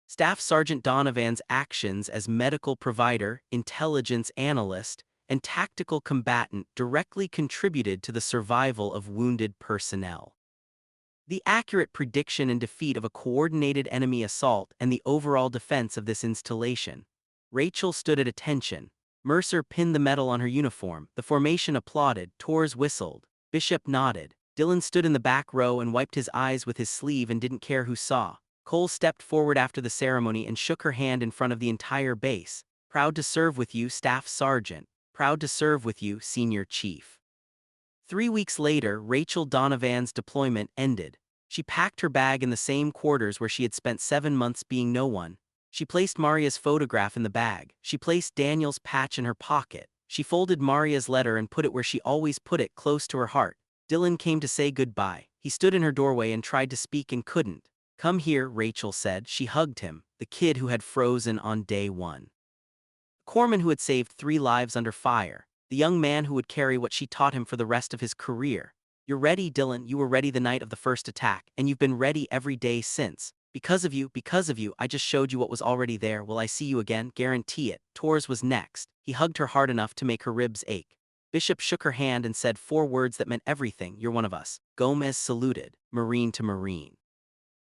Staff Sergeant Donovan's actions as medical provider, intelligence analyst, and tactical combatant directly contributed to the survival of wounded personnel. The accurate prediction and defeat of a coordinated enemy assault and the overall defense of this installation." Rachel stood at attention. Mercer pinned the medal on her uniform. The formation applauded. Torres whistled. Bishop nodded. Dillon stood in the back row and wiped his eyes with his sleeve and didn't care who saw. Cole stepped forward after the ceremony and shook her hand in front of the entire base. "Proud to serve with you, Staff Sergeant. Proud to serve with you, Senior Chief." 3 weeks later, Rachel Donovan's deployment ended. She packed her bag in the same quarters where she had spent 7 months being no one. She placed Maria's photograph in the bag. She placed Daniel's patch in her pocket. She folded Maria's letter and put it where she always put it, close to her heart. Dillon came to say goodbye. He stood in her doorway and tried to speak and couldn't. "Come here," Rachel said. She hugged him, the kid who had frozen on day 1. The corpsman who had saved 3 lives under fire. The young man who would carry what she taught him for the rest of his career. "You're ready, Dillon. You were ready the night of the first attack, and you've been ready every day since. Because of you, I just showed you what was already there. Will I see you again? Guarantee it." Torres was next. He hugged her hard enough to make her ribs ache. Bishop shook her hand and said 4 words that meant everything. "You're one of us." Gomez saluted, Marine to Marine.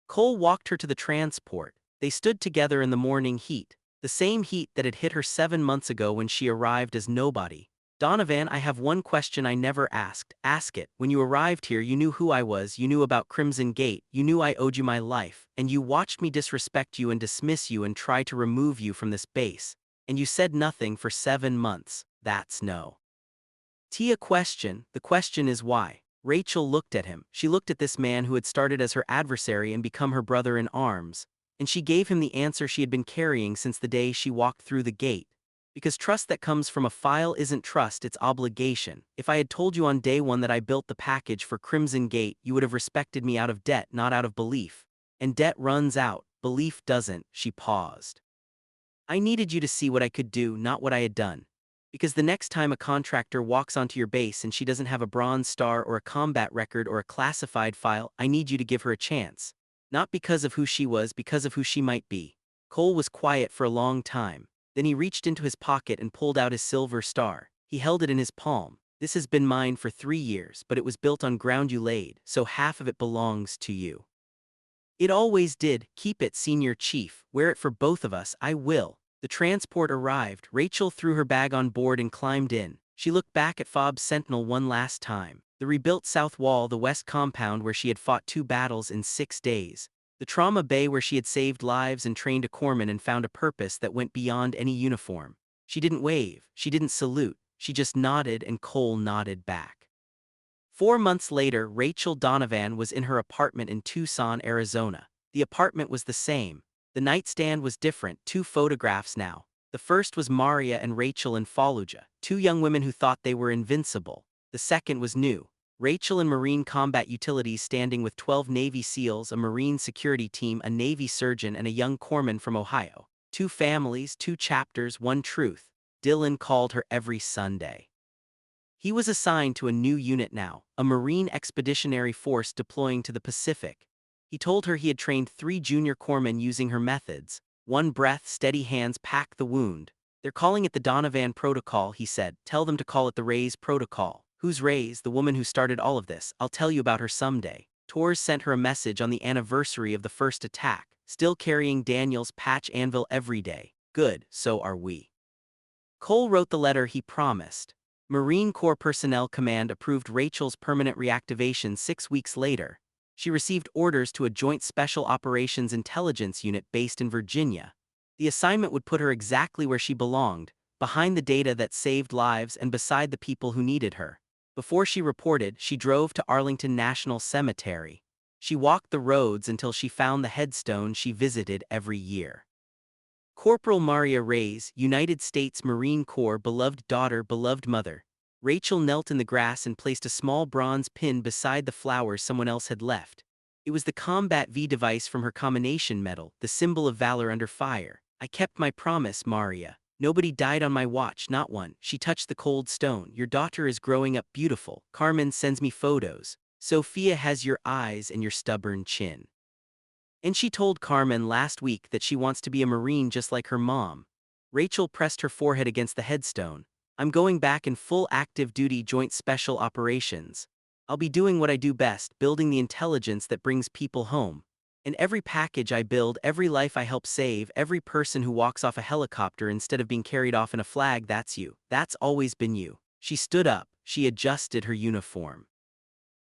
Cole walked her to the transport. They stood together in the morning heat, the same heat that had hit her 7 months ago when she arrived as nobody. "Donovan, I have one question I never asked." "Ask it." "When you arrived here, you knew who I was, you knew about Crimson Gate, you knew I owed you my life, and you watched me disrespect you and dismiss you and try to remove you from this base. And you said nothing for 7 months. That's no. Tia question. The question is why?" Rachel looked at him. She looked at this man who had started as her adversary and become her brother in arms, and she gave him the answer she had been carrying since the day she walked through the gate. "Because trust that comes from a file isn't trust, it's obligation. If I had told you on day one that I built the package for Crimson Gate, you would have respected me out of debt, not out of belief. And debt runs out, belief doesn't." She paused. "I needed you to see what I could do, not what I had done. Because the next time a contractor walks onto your base and she doesn't have a bronze star or a combat record or a classified file, I need you to give her a chance. Not because of who she was, because of who she might be." Cole was quiet for a long time. Then he reached into his pocket and pulled out his silver star. He held it in his palm. "This has been mine for 3 years, but it was built on ground you laid, so half of it belongs to you. It always did. Keep it, Senior Chief. Wear it for both of us. I will." The transport arrived. Rachel threw her bag on board and climbed in. She looked back at Fob's Sentinel one last time. The rebuilt south wall, the west compound where she had fought 2 battles in 6 days. The trauma bay where she had saved lives and trained a corpsman and found a purpose that went beyond any uniform. She didn't wave, she didn't salute, she just nodded, and Cole nodded back. 4 months later, Rachel Donovan was in her apartment in Tucson, Arizona. The apartment was the same. The nightstand was different, 2 photographs now. The first was Maria and Rachel in Fallujah, 2 young women who thought they were invincible. The second was new. Rachel in Marine Combat Utilities standing with 12 Navy SEALs, a Marine security team, a Navy surgeon, and a young corpsman from Ohio. 2 families, 2 chapters, 1 truth. Dylan called her every Sunday. He was assigned to a new unit now, a Marine Expeditionary Force deploying to the Pacific. He told her he had trained 3 junior corpsmen using her methods. 1 breath, steady hands, pack the wound. "They're calling it the Donovan Protocol," he said. "Tell them to call it the Ray's Protocol." "Who's Ray's?" "The woman who started all of this. I'll tell you about her someday." Torres sent her a message on the anniversary of the first attack. "Still carrying Daniel's patch anvil every day." "Good, so are we." Cole wrote the letter he promised. Marine Corps Personnel Command approved Rachel's permanent reactivation 6 weeks later. She received orders to a Joint Special Operations Intelligence Unit based in Virginia. The assignment would put her exactly where she belonged, behind the data that saved lives and beside the people who needed her. Before she reported, she drove to Arlington National Cemetery. She walked the roads until she found the headstone she visited every year. Corporal Maria Reyes, United States Marine Corps, beloved daughter, beloved mother. Rachel knelt in the grass and placed a small bronze pin beside the flowers someone else had left. It was the Combat V device from her combination medal, the symbol of valor under fire. "I kept my promise, Maria. Nobody died on my watch, not one." She touched the cold stone. "Your daughter is growing up beautiful. Carmen sends me photos. Sophia has your eyes and your stubborn chin." And she told Carmen last week that she wants to be a Marine just like her mom. Rachel pressed her forehead against the headstone. "I'm going back in full active duty Joint Special Operations. I'll be doing what I do best, building the intelligence that brings people home. And every package I build, every life I help save, every person who walks off a helicopter instead of being carried off in a flag, that's you. That's always been you." She stood up. She adjusted her uniform.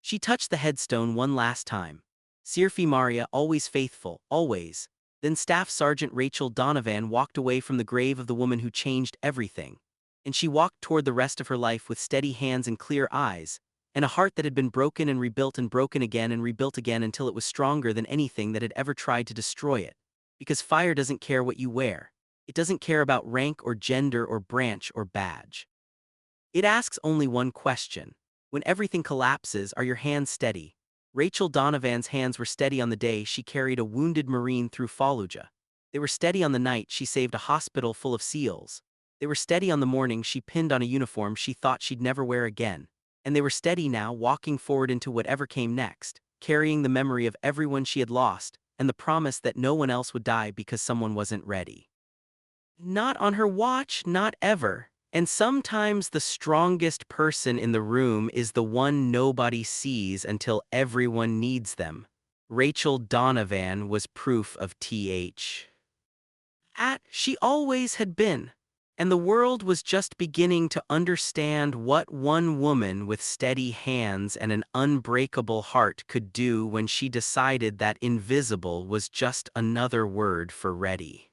She touched the headstone one last time. "Sirfi Maria, always faithful, always." Then Staff Sergeant Rachel Donovan walked away from the grave of the woman who changed everything. And she walked toward the rest of her life with steady hands and clear eyes, and a heart that had been broken and rebuilt and broken again and rebuilt again until it was stronger than anything that had ever tried to destroy it. Because fire doesn't care what you wear. It doesn't care about rank or gender or branch or badge. It asks only one question. When everything collapses, are your hands steady? Rachel Donovan's hands were steady on the day she carried a wounded Marine through Fallujah. They were steady on the night she saved a hospital full of SEALs. They were steady on the morning she pinned on a uniform she thought she'd never wear again. And they were steady now, walking forward into whatever came next, carrying the memory of everyone she had lost, and the promise that no one else would die because someone wasn't ready. Not on her watch, not ever. And sometimes the strongest person in the room is the one nobody sees until everyone needs them. Rachel Donovan was proof of she always had been. And the world was just beginning to understand what one woman with steady hands and an unbreakable heart could do when she decided that invisible was just another word for ready.